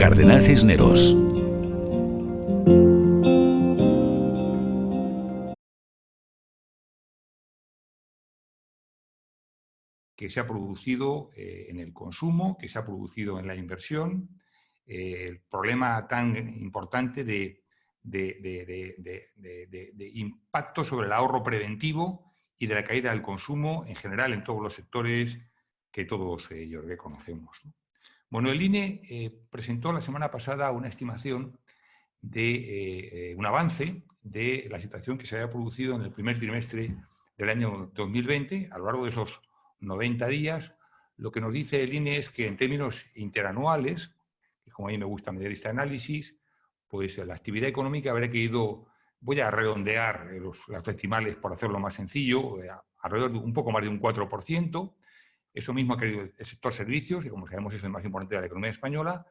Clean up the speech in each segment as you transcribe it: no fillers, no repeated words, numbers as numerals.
Cardenal Cisneros. Que se ha producido en el consumo, que se ha producido en la inversión, el problema tan importante de impacto sobre el ahorro preventivo y de la caída del consumo en general en todos los sectores que todos ellos conocemos. Bueno, el INE presentó la semana pasada una estimación de un avance de la situación que se había producido en el primer trimestre del año 2020, a lo largo de esos 90 días. Lo que nos dice el INE es que en términos interanuales, y como a mí me gusta medir este análisis, pues la actividad económica habría caído, voy a redondear las decimales por hacerlo más sencillo, alrededor de un poco más de un 4%. Eso mismo ha caído el sector servicios, que como sabemos es el más importante de la economía española,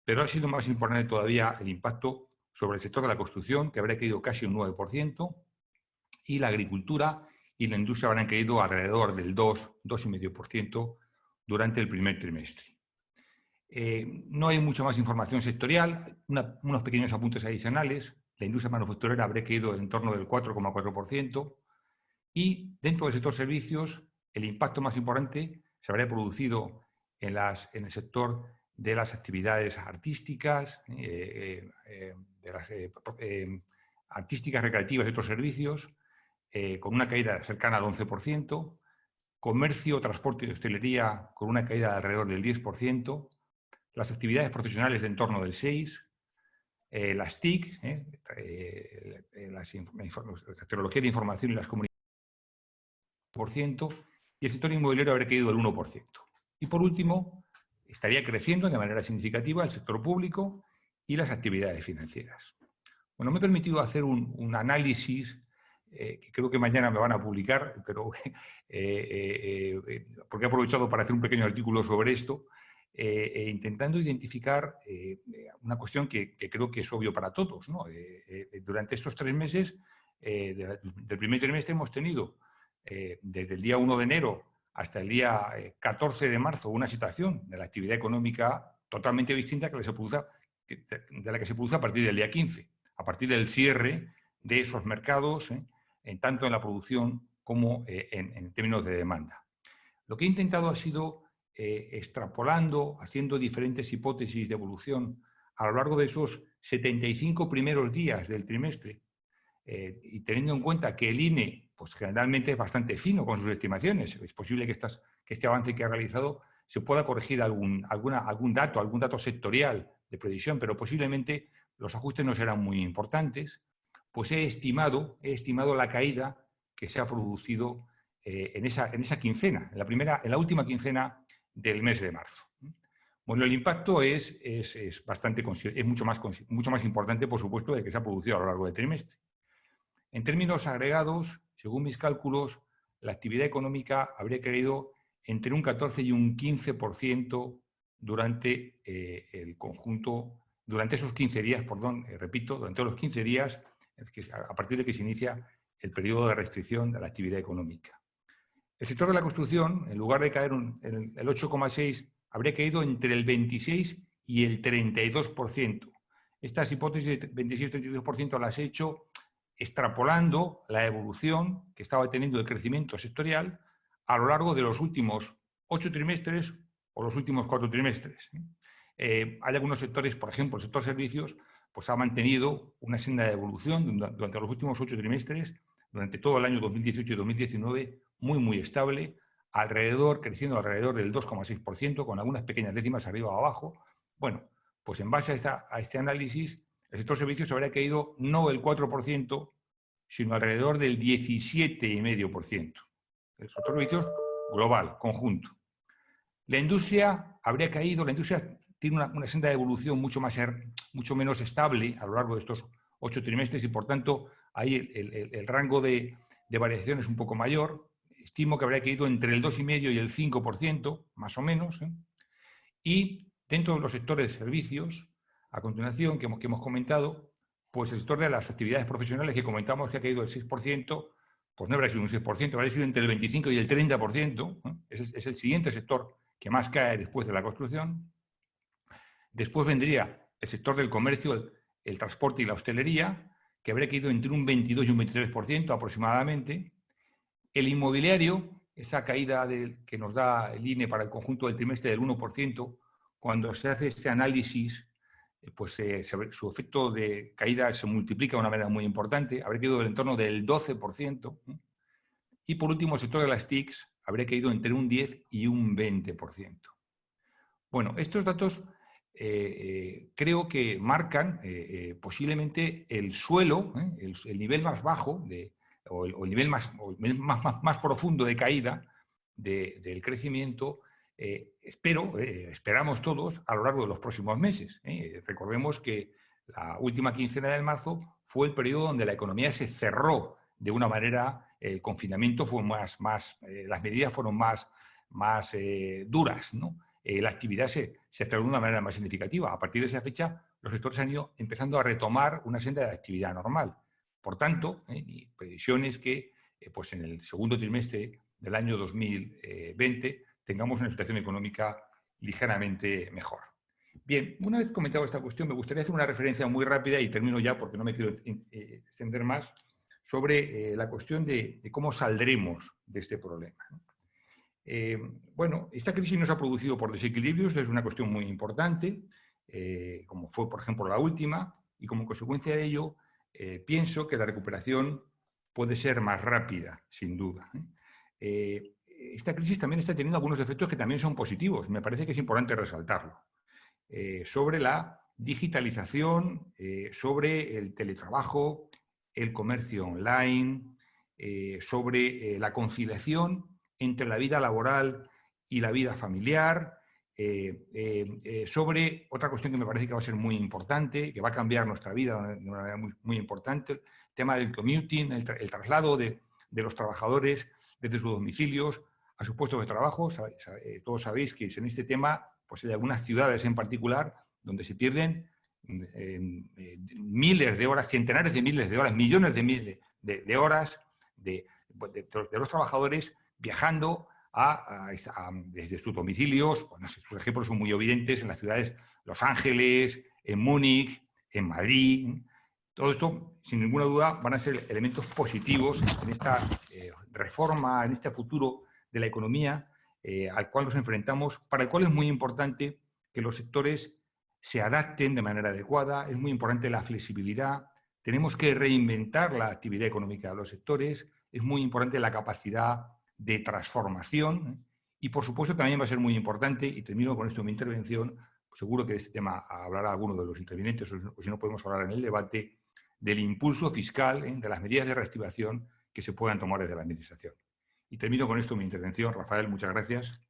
pero ha sido más importante todavía el impacto sobre el sector de la construcción, que habría caído casi un 9%, y la agricultura y la industria habrán caído alrededor del 2,5% durante el primer trimestre. No hay mucha más información sectorial, unos pequeños apuntes adicionales. La industria manufacturera habría caído en torno del 4,4%, y dentro del sector servicios el impacto más importante se habría producido en el sector de las actividades artísticas, artísticas, recreativas y otros servicios, con una caída cercana al 11%, comercio, transporte y hostelería con una caída de alrededor del 10%, las actividades profesionales de en torno del 6%, las TIC, la tecnología de información y las comunicaciones, y el sector inmobiliario habría caído el 1%. Y por último, estaría creciendo de manera significativa el sector público y las actividades financieras. Bueno, me he permitido hacer un análisis que creo que mañana me van a publicar, pero porque he aprovechado para hacer un pequeño artículo sobre esto, intentando identificar una cuestión que creo que es obvio para todos, ¿no? Durante estos 3 meses del primer trimestre hemos tenido, desde el día 1 de enero hasta el día 14 de marzo, una situación de la actividad económica totalmente distinta de la que se produce a partir del día 15, a partir del cierre de esos mercados, tanto en la producción como en términos de demanda. Lo que he intentado ha sido, extrapolando, haciendo diferentes hipótesis de evolución a lo largo de esos 75 primeros días del trimestre, y teniendo en cuenta que el INE pues, generalmente es bastante fino con sus estimaciones, es posible que este avance que ha realizado se pueda corregir algún dato sectorial de previsión, pero posiblemente los ajustes no serán muy importantes, pues he estimado la caída que se ha producido en esa quincena, en la última quincena del mes de marzo. Bueno, el impacto es mucho más importante, por supuesto, del que se ha producido a lo largo del trimestre. En términos agregados, según mis cálculos, la actividad económica habría caído entre un 14 y un 15% durante durante esos 15 días, durante los 15 días a partir de que se inicia el periodo de restricción de la actividad económica. El sector de la construcción, en lugar de caer en el 8,6%, habría caído entre el 26 y el 32%. Estas hipótesis de 26-32% las he hecho extrapolando la evolución que estaba teniendo el crecimiento sectorial a lo largo de los últimos 8 trimestres o los últimos 4 trimestres. Hay algunos sectores, por ejemplo, el sector servicios, pues ha mantenido una senda de evolución durante los últimos 8 trimestres, durante todo el año 2018 y 2019, muy estable, creciendo alrededor del 2,6%, con algunas pequeñas décimas arriba o abajo. Bueno, pues en base a este análisis, el sector servicios habría caído no el 4%, sino alrededor del 17,5%. El sector servicios global, conjunto. La industria habría caído, la industria tiene una senda de evolución mucho menos estable a lo largo de estos 8 trimestres y, por tanto, ahí el rango de variación es un poco mayor. Estimo que habría caído entre el 2,5% y el 5%, más o menos. Y dentro de los sectores de servicios, a continuación, que hemos comentado, pues el sector de las actividades profesionales que comentamos que ha caído el 6%, pues no habría sido un 6%, habría sido entre el 25% y el 30%. Es el siguiente sector que más cae después de la construcción. Después vendría el sector del comercio, el transporte y la hostelería, que habría caído entre un 22 y un 23% aproximadamente. El inmobiliario, esa caída que nos da el INE para el conjunto del trimestre del 1%, cuando se hace este análisis, pues su efecto de caída se multiplica de una manera muy importante, habría caído del entorno del 12%. Y por último, el sector de las TICs habría caído entre un 10 y un 20%. Bueno, estos datos creo que marcan posiblemente el suelo, el nivel más bajo o el nivel más profundo de caída del crecimiento, esperamos todos a lo largo de los próximos meses. Recordemos que la última quincena de marzo fue el periodo donde la economía se cerró de una manera, el confinamiento fue las medidas fueron más duras, ¿no? La actividad se aceleró de una manera más significativa. A partir de esa fecha, los sectores han ido empezando a retomar una senda de actividad normal. Por tanto, mi previsión es que pues en el segundo trimestre del año 2020 tengamos una situación económica ligeramente mejor. Bien, una vez comentado esta cuestión, me gustaría hacer una referencia muy rápida, y termino ya porque no me quiero extender más, sobre la cuestión de cómo saldremos de este problema. Bueno, esta crisis nos ha producido por desequilibrios, es una cuestión muy importante, como fue, por ejemplo, la última, y como consecuencia de ello, pienso que la recuperación puede ser más rápida, sin duda. Esta crisis también está teniendo algunos efectos que también son positivos, me parece que es importante resaltarlo, sobre la digitalización, sobre el teletrabajo, el comercio online, sobre la conciliación entre la vida laboral y la vida familiar, sobre otra cuestión que me parece que va a ser muy importante, que va a cambiar nuestra vida de una manera muy, muy importante, el tema del commuting, el traslado de los trabajadores desde sus domicilios a sus puestos de trabajo. Todos sabéis que en este tema pues hay algunas ciudades en particular donde se pierden miles de horas, centenares de miles de horas, millones de horas de los trabajadores viajando desde sus domicilios. Bueno, sus ejemplos son muy evidentes en las ciudades Los Ángeles, en Múnich, en Madrid. Todo esto, sin ninguna duda, van a ser elementos positivos en esta reforma, en este futuro de la economía al cual nos enfrentamos, para el cual es muy importante que los sectores se adapten de manera adecuada, es muy importante la flexibilidad, tenemos que reinventar la actividad económica de los sectores, es muy importante la capacidad de transformación y, por supuesto, también va a ser muy importante, y termino con esto mi intervención, seguro que de este tema hablará alguno de los intervinientes, o si no podemos hablar en el debate, del impulso fiscal, de las medidas de reactivación que se puedan tomar desde la Administración. Y termino con esto mi intervención. Rafael, muchas gracias.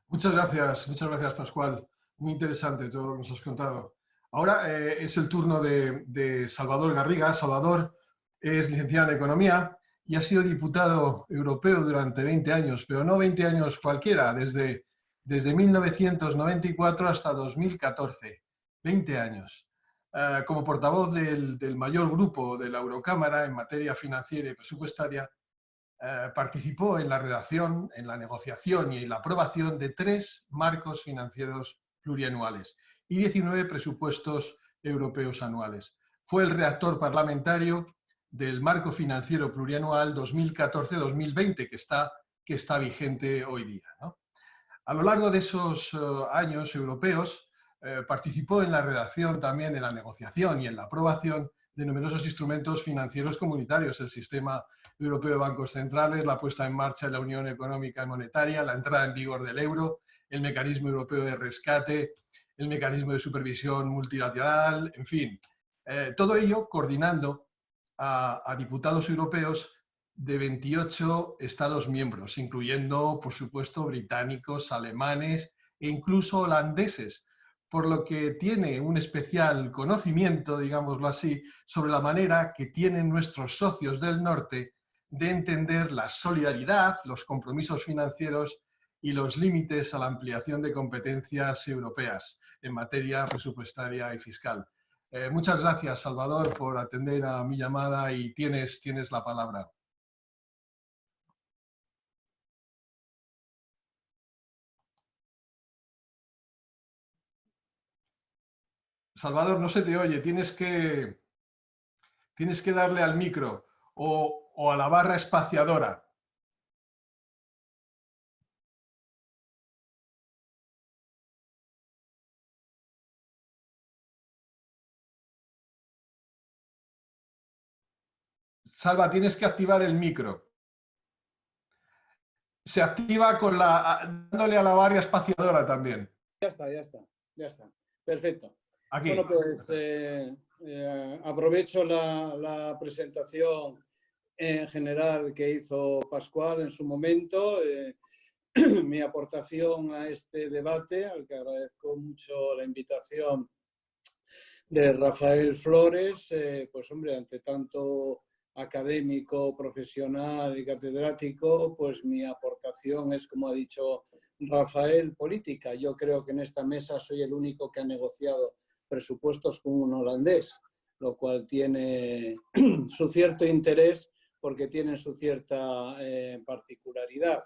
Muchas gracias, Pascual. Muy interesante todo lo que nos has contado. Ahora es el turno de Salvador Garriga. Salvador es licenciado en Economía y ha sido diputado europeo durante 20 años, pero no 20 años cualquiera, desde 1994 hasta 2014. 20 años. Como portavoz del mayor grupo de la Eurocámara en materia financiera y presupuestaria, participó en la redacción, en la negociación y en la aprobación de 3 marcos financieros plurianuales y 19 presupuestos europeos anuales. Fue el redactor parlamentario del marco financiero plurianual 2014-2020 que está vigente hoy día, ¿no? A lo largo de esos años europeos participó en la redacción también, en la negociación y en la aprobación de numerosos instrumentos financieros comunitarios, el sistema europeo de bancos centrales, la puesta en marcha de la Unión Económica y Monetaria, la entrada en vigor del euro, el mecanismo europeo de rescate, el mecanismo de supervisión multilateral, en fin, todo ello coordinando a diputados europeos de 28 Estados miembros, incluyendo, por supuesto, británicos, alemanes e incluso holandeses, por lo que tiene un especial conocimiento, digámoslo así, sobre la manera que tienen nuestros socios del norte de entender la solidaridad, los compromisos financieros y los límites a la ampliación de competencias europeas en materia presupuestaria y fiscal. Muchas gracias, Salvador, por atender a mi llamada y tienes la palabra. Salvador, no se te oye, tienes que darle al micro o a la barra espaciadora. Salva, tienes que activar el micro. Se activa dándole a la barra espaciadora también. Ya está. Perfecto. Aquí. Bueno, pues aprovecho la presentación en general que hizo Pascual en su momento, mi aportación a este debate, al que agradezco mucho la invitación de Rafael Flores, pues hombre, ante tanto académico, profesional y catedrático, pues mi aportación es, como ha dicho Rafael, política. Yo creo que en esta mesa soy el único que ha negociado presupuestos con un holandés, lo cual tiene su cierto interés porque tiene su cierta particularidad.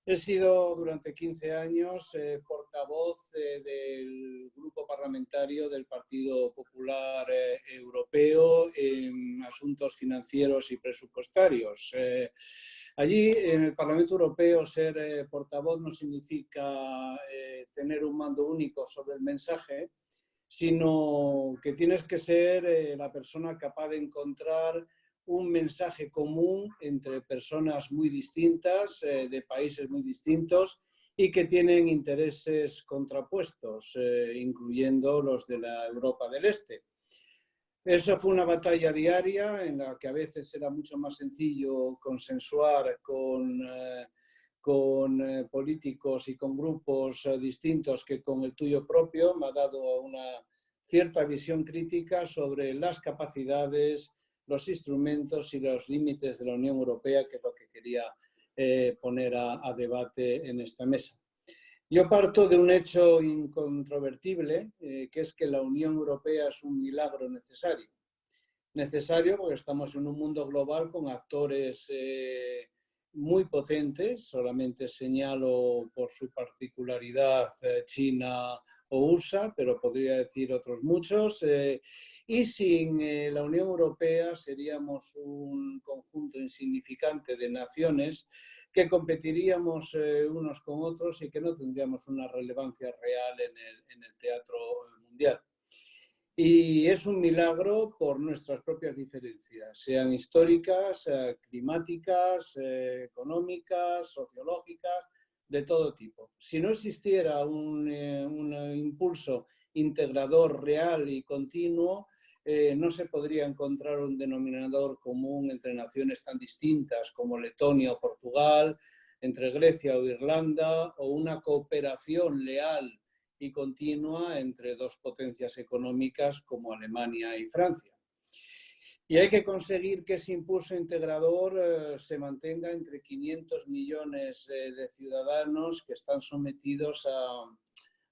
He sido durante 15 años portavoz del grupo parlamentario del Partido Popular Europeo en asuntos financieros y presupuestarios. Allí, en el Parlamento Europeo, ser portavoz no significa tener un mando único sobre el mensaje, sino que tienes que ser la persona capaz de encontrar un mensaje común entre personas muy distintas, de países muy distintos y que tienen intereses contrapuestos, incluyendo los de la Europa del Este. Eso fue una batalla diaria en la que a veces era mucho más sencillo consensuar con políticos y con grupos distintos que con el tuyo propio. Me ha dado una cierta visión crítica sobre las capacidades, los instrumentos y los límites de la Unión Europea, que es lo que quería poner a debate en esta mesa. Yo parto de un hecho incontrovertible, que es que la Unión Europea es un milagro necesario. Necesario porque estamos en un mundo global con actores muy potentes, solamente señalo por su particularidad China o USA, pero podría decir otros muchos. Y sin la Unión Europea seríamos un conjunto insignificante de naciones que competiríamos unos con otros y que no tendríamos una relevancia real en el teatro mundial. Y es un milagro por nuestras propias diferencias, sean históricas, climáticas, económicas, sociológicas, de todo tipo. Si no existiera un impulso integrador real y continuo, no se podría encontrar un denominador común entre naciones tan distintas como Letonia o Portugal, entre Grecia o Irlanda, o una cooperación leal y continua entre dos potencias económicas como Alemania y Francia. Y hay que conseguir que ese impulso integrador se mantenga entre 500 millones de ciudadanos que están sometidos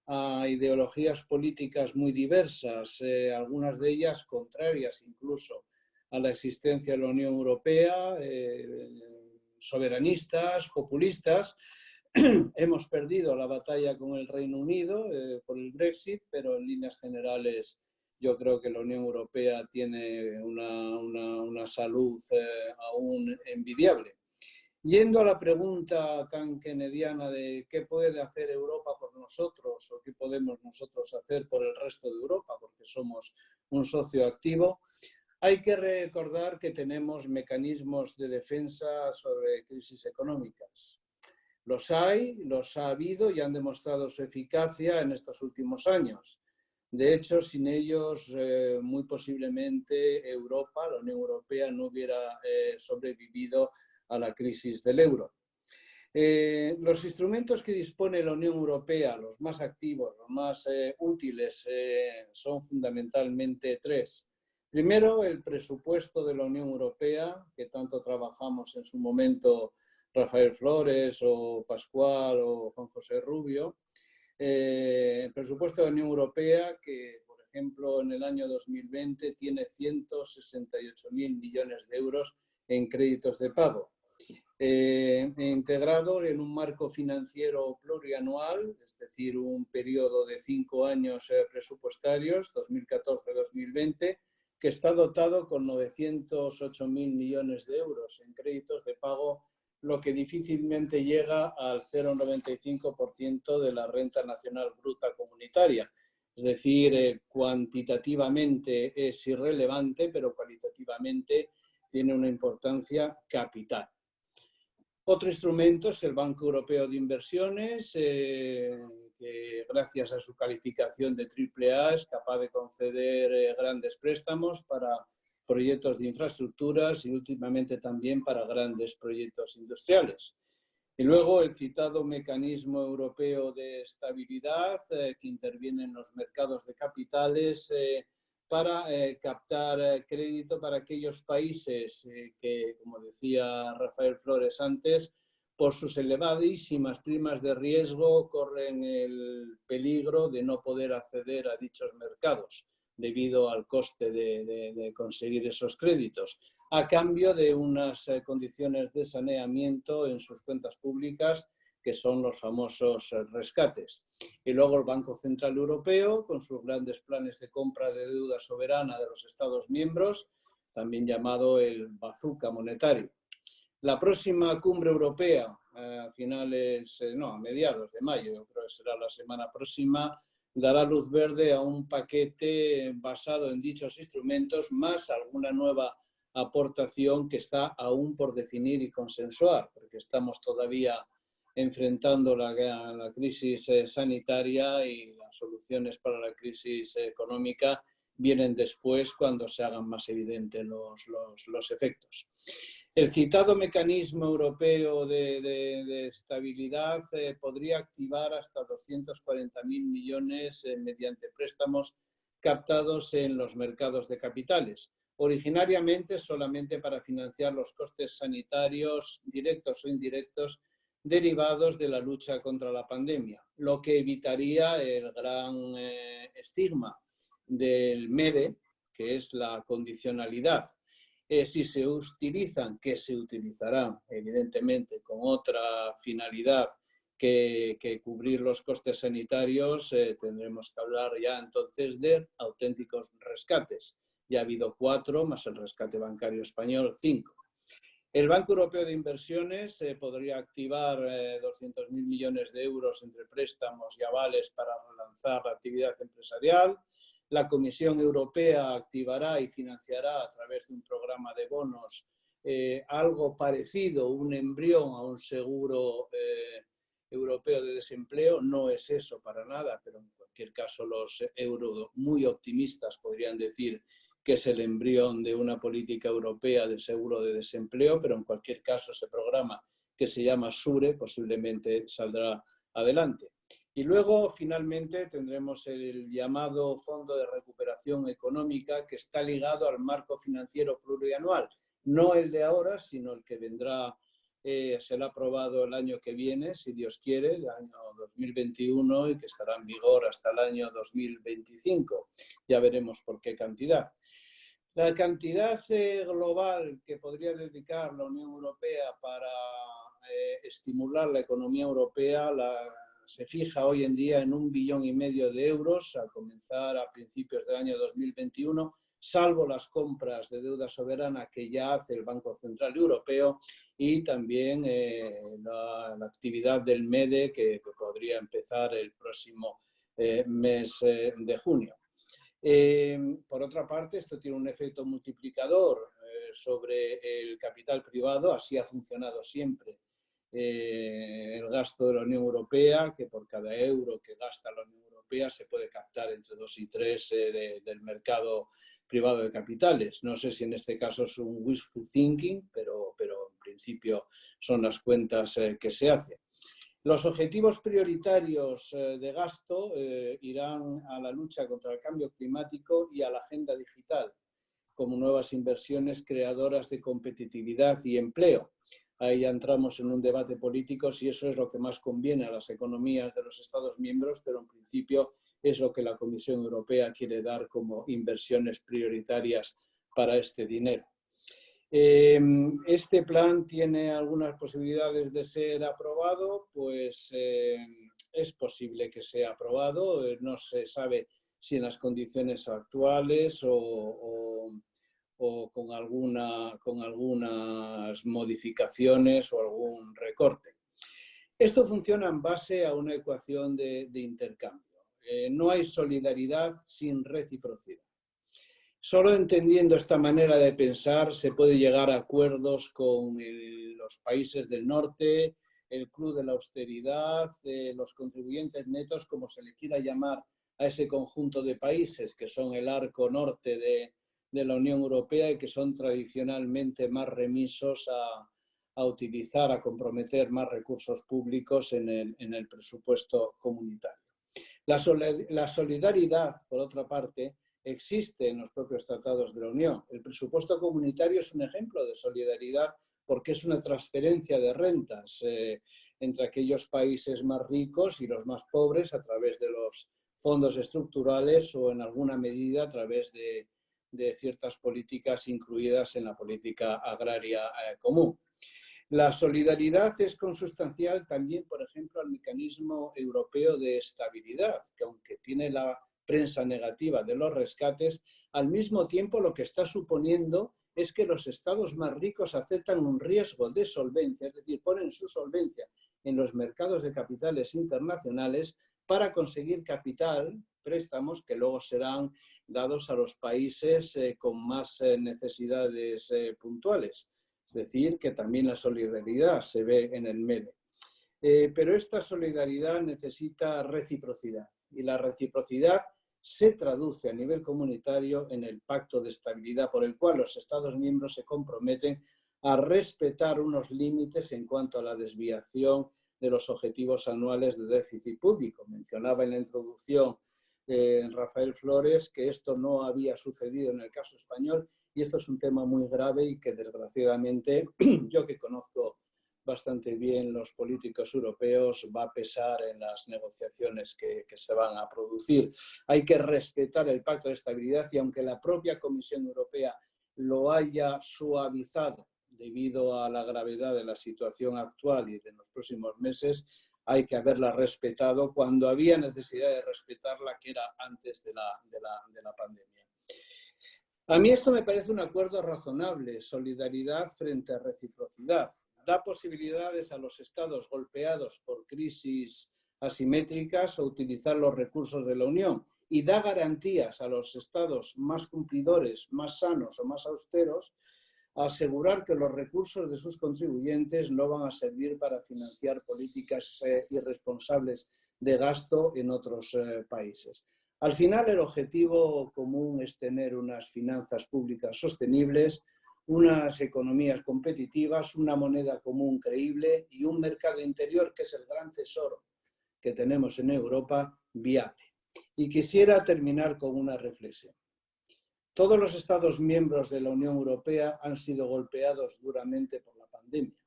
a ideologías políticas muy diversas, algunas de ellas contrarias incluso a la existencia de la Unión Europea, soberanistas, populistas. Hemos perdido la batalla con el Reino Unido por el Brexit, pero en líneas generales yo creo que la Unión Europea tiene una salud aún envidiable. Yendo a la pregunta tan kennediana de qué puede hacer Europa por nosotros o qué podemos nosotros hacer por el resto de Europa, porque somos un socio activo, hay que recordar que tenemos mecanismos de defensa sobre crisis económicas. Los hay, los ha habido y han demostrado su eficacia en estos últimos años. De hecho, sin ellos, muy posiblemente Europa, la Unión Europea, no hubiera sobrevivido a la crisis del euro. Los instrumentos que dispone la Unión Europea, los más activos, los más útiles, son fundamentalmente tres. Primero, el presupuesto de la Unión Europea, que tanto trabajamos en su momento Rafael Flores o Pascual o Juan José Rubio. El presupuesto de la Unión Europea, que por ejemplo en el año 2020 tiene 168.000 millones de euros en créditos de pago. integrado en un marco financiero plurianual, es decir, un periodo de 5 años presupuestarios, 2014-2020, que está dotado con 908.000 millones de euros en créditos de pago, lo que difícilmente llega al 0,95% de la renta nacional bruta comunitaria. Es decir, cuantitativamente es irrelevante, pero cualitativamente tiene una importancia capital. Otro instrumento es el Banco Europeo de Inversiones, que gracias a su calificación de AAA es capaz de conceder grandes préstamos para proyectos de infraestructuras y últimamente también para grandes proyectos industriales. Y luego el citado Mecanismo Europeo de Estabilidad, que interviene en los mercados de capitales para captar crédito para aquellos países que, como decía Rafael Flores antes, por sus elevadísimas primas de riesgo corren el peligro de no poder acceder a dichos mercados debido al coste de conseguir esos créditos, a cambio de unas condiciones de saneamiento en sus cuentas públicas, que son los famosos rescates. Y luego el Banco Central Europeo, con sus grandes planes de compra de deuda soberana de los Estados miembros, también llamado el bazooka monetario. La próxima cumbre europea, a mediados de mayo, yo creo que será la semana próxima, dará luz verde a un paquete basado en dichos instrumentos, más alguna nueva aportación que está aún por definir y consensuar, porque estamos todavía enfrentando la crisis sanitaria y las soluciones para la crisis económica vienen después cuando se hagan más evidentes los efectos. El citado Mecanismo Europeo de Estabilidad podría activar hasta 240.000 millones mediante préstamos captados en los mercados de capitales, originariamente solamente para financiar los costes sanitarios directos o indirectos derivados de la lucha contra la pandemia, lo que evitaría el gran estigma del MEDE, que es la condicionalidad. Si se utilizan, que se utilizarán evidentemente con otra finalidad que cubrir los costes sanitarios, tendremos que hablar ya entonces de auténticos rescates. Ya ha habido 4, más el rescate bancario español, 5. El Banco Europeo de Inversiones podría activar 200.000 millones de euros entre préstamos y avales para relanzar la actividad empresarial. La Comisión Europea activará y financiará a través de un programa de bonos algo parecido, un embrión a un seguro europeo de desempleo. No es eso para nada, pero en cualquier caso los muy optimistas podrían decir que es el embrión de una política europea de seguro de desempleo, pero en cualquier caso ese programa, que se llama SURE, posiblemente saldrá adelante. Y luego, finalmente, tendremos el llamado Fondo de Recuperación Económica, que está ligado al marco financiero plurianual. No el de ahora, sino el que vendrá, será aprobado el año que viene, si Dios quiere, el año 2021, y que estará en vigor hasta el año 2025. Ya veremos por qué cantidad. La cantidad global que podría dedicar la Unión Europea para estimular la economía europea se fija hoy en día en 1,5 billones de euros, a comenzar a principios del año 2021, salvo las compras de deuda soberana que ya hace el Banco Central Europeo y también la actividad del MEDE que podría empezar el próximo mes de junio. Por otra parte, esto tiene un efecto multiplicador sobre el capital privado, así ha funcionado siempre. El gasto de la Unión Europea, que por cada euro que gasta la Unión Europea se puede captar entre 2 y 3 del mercado privado de capitales. No sé si en este caso es un wishful thinking, pero en principio son las cuentas que se hacen. Los objetivos prioritarios de gasto irán a la lucha contra el cambio climático y a la agenda digital, como nuevas inversiones creadoras de competitividad y empleo. Ahí ya entramos en un debate político si eso es lo que más conviene a las economías de los Estados miembros, pero en principio es lo que la Comisión Europea quiere dar como inversiones prioritarias para este dinero. Este plan tiene algunas posibilidades de ser aprobado, pues es posible que sea aprobado, no se sabe si en las condiciones actuales o con algunas modificaciones o algún recorte. Esto funciona en base a una ecuación de intercambio. No hay solidaridad sin reciprocidad. Solo entendiendo esta manera de pensar se puede llegar a acuerdos con los países del norte, el Club de la Austeridad, los contribuyentes netos, como se le quiera llamar a ese conjunto de países que son el arco norte de la Unión Europea y que son tradicionalmente más remisos a utilizar, a comprometer más recursos públicos en el presupuesto comunitario. La solidaridad, por otra parte, existe en los propios tratados de la Unión. El presupuesto comunitario es un ejemplo de solidaridad porque es una transferencia de rentas entre aquellos países más ricos y los más pobres a través de los fondos estructurales o en alguna medida a través de ciertas políticas incluidas en la política agraria común. La solidaridad es consustancial también, por ejemplo, al mecanismo europeo de estabilidad, que aunque tiene la prensa negativa de los rescates, al mismo tiempo lo que está suponiendo es que los estados más ricos aceptan un riesgo de solvencia, es decir, ponen su solvencia en los mercados de capitales internacionales para conseguir capital, préstamos que luego serán dados a los países con más necesidades puntuales. Es decir, que también la solidaridad se ve en el medio. Pero esta solidaridad necesita reciprocidad y la reciprocidad se traduce a nivel comunitario en el Pacto de Estabilidad por el cual los Estados miembros se comprometen a respetar unos límites en cuanto a la desviación de los objetivos anuales de déficit público. Mencionaba en la introducción Rafael Flores que esto no había sucedido en el caso español y esto es un tema muy grave y que desgraciadamente yo que conozco bastante bien los políticos europeos va a pesar en las negociaciones que se van a producir. Hay que respetar el Pacto de Estabilidad y aunque la propia Comisión Europea lo haya suavizado debido a la gravedad de la situación actual y de los próximos meses, hay que haberla respetado cuando había necesidad de respetarla, que era antes de la pandemia. A mí esto me parece un acuerdo razonable, solidaridad frente a reciprocidad. Da posibilidades a los estados golpeados por crisis asimétricas a utilizar los recursos de la Unión y da garantías a los estados más cumplidores, más sanos o más austeros a asegurar que los recursos de sus contribuyentes no van a servir para financiar políticas irresponsables de gasto en otros países. Al final, el objetivo común es tener unas finanzas públicas sostenibles, unas economías competitivas, una moneda común creíble y un mercado interior, que es el gran tesoro que tenemos en Europa, viable. Y quisiera terminar con una reflexión. Todos los Estados miembros de la Unión Europea han sido golpeados duramente por la pandemia.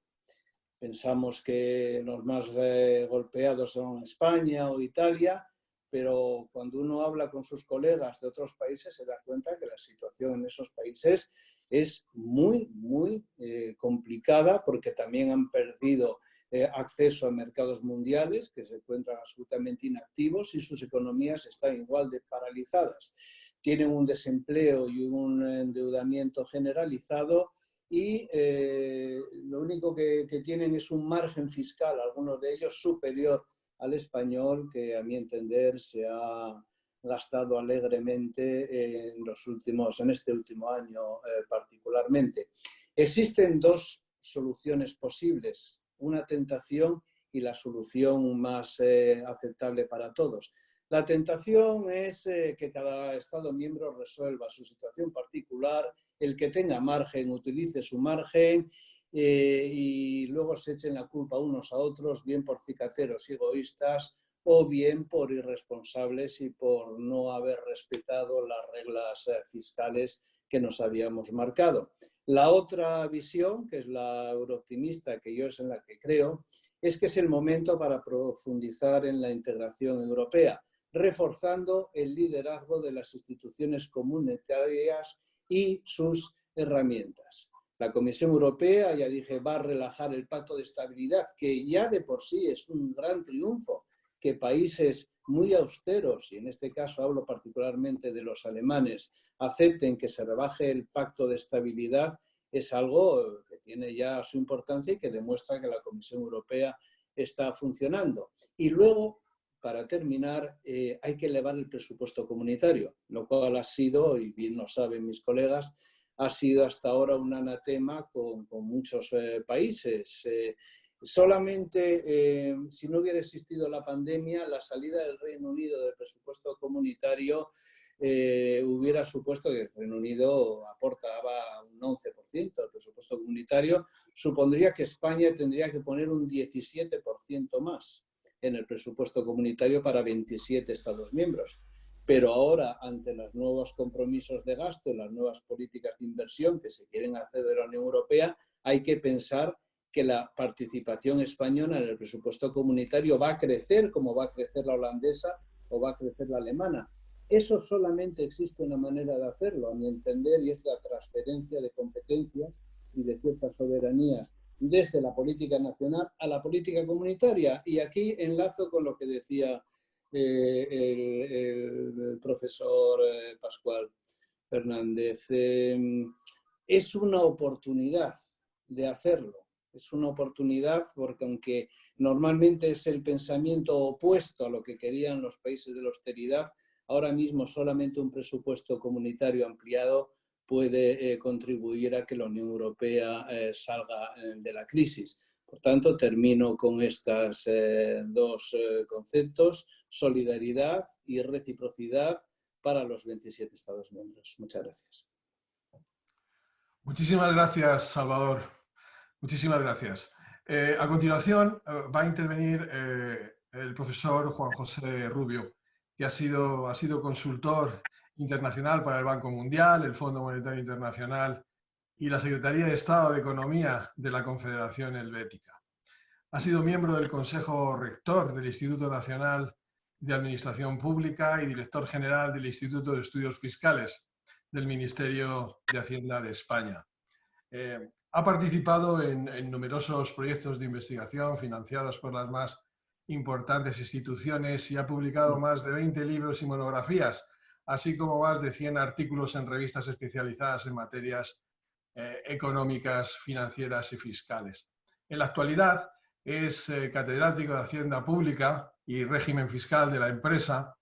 Pensamos que los más golpeados son España o Italia, pero cuando uno habla con sus colegas de otros países se da cuenta que la situación en esos países es muy complicada porque también han perdido acceso a mercados mundiales que se encuentran absolutamente inactivos y sus economías están igual de paralizadas. Tienen un desempleo y un endeudamiento generalizado y lo único que tienen es un margen fiscal, algunos de ellos superior al español, que a mi entender se ha gastado alegremente en este último año particularmente. Existen dos soluciones posibles, una tentación y la solución más aceptable para todos. La tentación es que cada Estado miembro resuelva su situación particular, el que tenga margen utilice su margen y luego se echen la culpa unos a otros, bien por cicateros y egoístas o bien por irresponsables y por no haber respetado las reglas fiscales que nos habíamos marcado. La otra visión, que es la eurooptimista, que yo es en la que creo, es que es el momento para profundizar en la integración europea, reforzando el liderazgo de las instituciones comunitarias y sus herramientas. La Comisión Europea, ya dije, va a relajar el Pacto de Estabilidad, que ya de por sí es un gran triunfo, que países muy austeros, y en este caso hablo particularmente de los alemanes, acepten que se rebaje el Pacto de Estabilidad, es algo que tiene ya su importancia y que demuestra que la Comisión Europea está funcionando. Y luego, para terminar, hay que elevar el presupuesto comunitario, lo cual ha sido, y bien lo saben mis colegas, ha sido hasta ahora un anatema con muchos países. Solamente si no hubiera existido la pandemia, la salida del Reino Unido del presupuesto comunitario hubiera supuesto que el Reino Unido aportaba un 11% del presupuesto comunitario, supondría que España tendría que poner un 17% más en el presupuesto comunitario para 27 Estados miembros. Pero ahora, ante los nuevos compromisos de gasto, las nuevas políticas de inversión que se quieren hacer de la Unión Europea, hay que pensar que la participación española en el presupuesto comunitario va a crecer como va a crecer la holandesa o va a crecer la alemana. Eso solamente existe una manera de hacerlo, a mi entender, y es la transferencia de competencias y de ciertas soberanías desde la política nacional a la política comunitaria. Y aquí enlazo con lo que decía el profesor Pascual Fernández. Es una oportunidad de hacerlo. Es una oportunidad porque aunque normalmente es el pensamiento opuesto a lo que querían los países de la austeridad, ahora mismo solamente un presupuesto comunitario ampliado puede contribuir a que la Unión Europea salga de la crisis. Por tanto, termino con estos dos conceptos, solidaridad y reciprocidad para los 27 Estados miembros. Muchas gracias. Muchísimas gracias, Salvador. Muchísimas gracias. A continuación va a intervenir el profesor Juan José Rubio, que ha sido consultor internacional para el Banco Mundial, el Fondo Monetario Internacional y la Secretaría de Estado de Economía de la Confederación Helvética. Ha sido miembro del Consejo Rector del Instituto Nacional de Administración Pública y director general del Instituto de Estudios Fiscales del Ministerio de Hacienda de España. Ha participado en numerosos proyectos de investigación financiados por las más importantes instituciones y ha publicado más de 20 libros y monografías, así como más de 100 artículos en revistas especializadas en materias económicas, financieras y fiscales. En la actualidad es catedrático de Hacienda Pública y Régimen Fiscal de la Empresa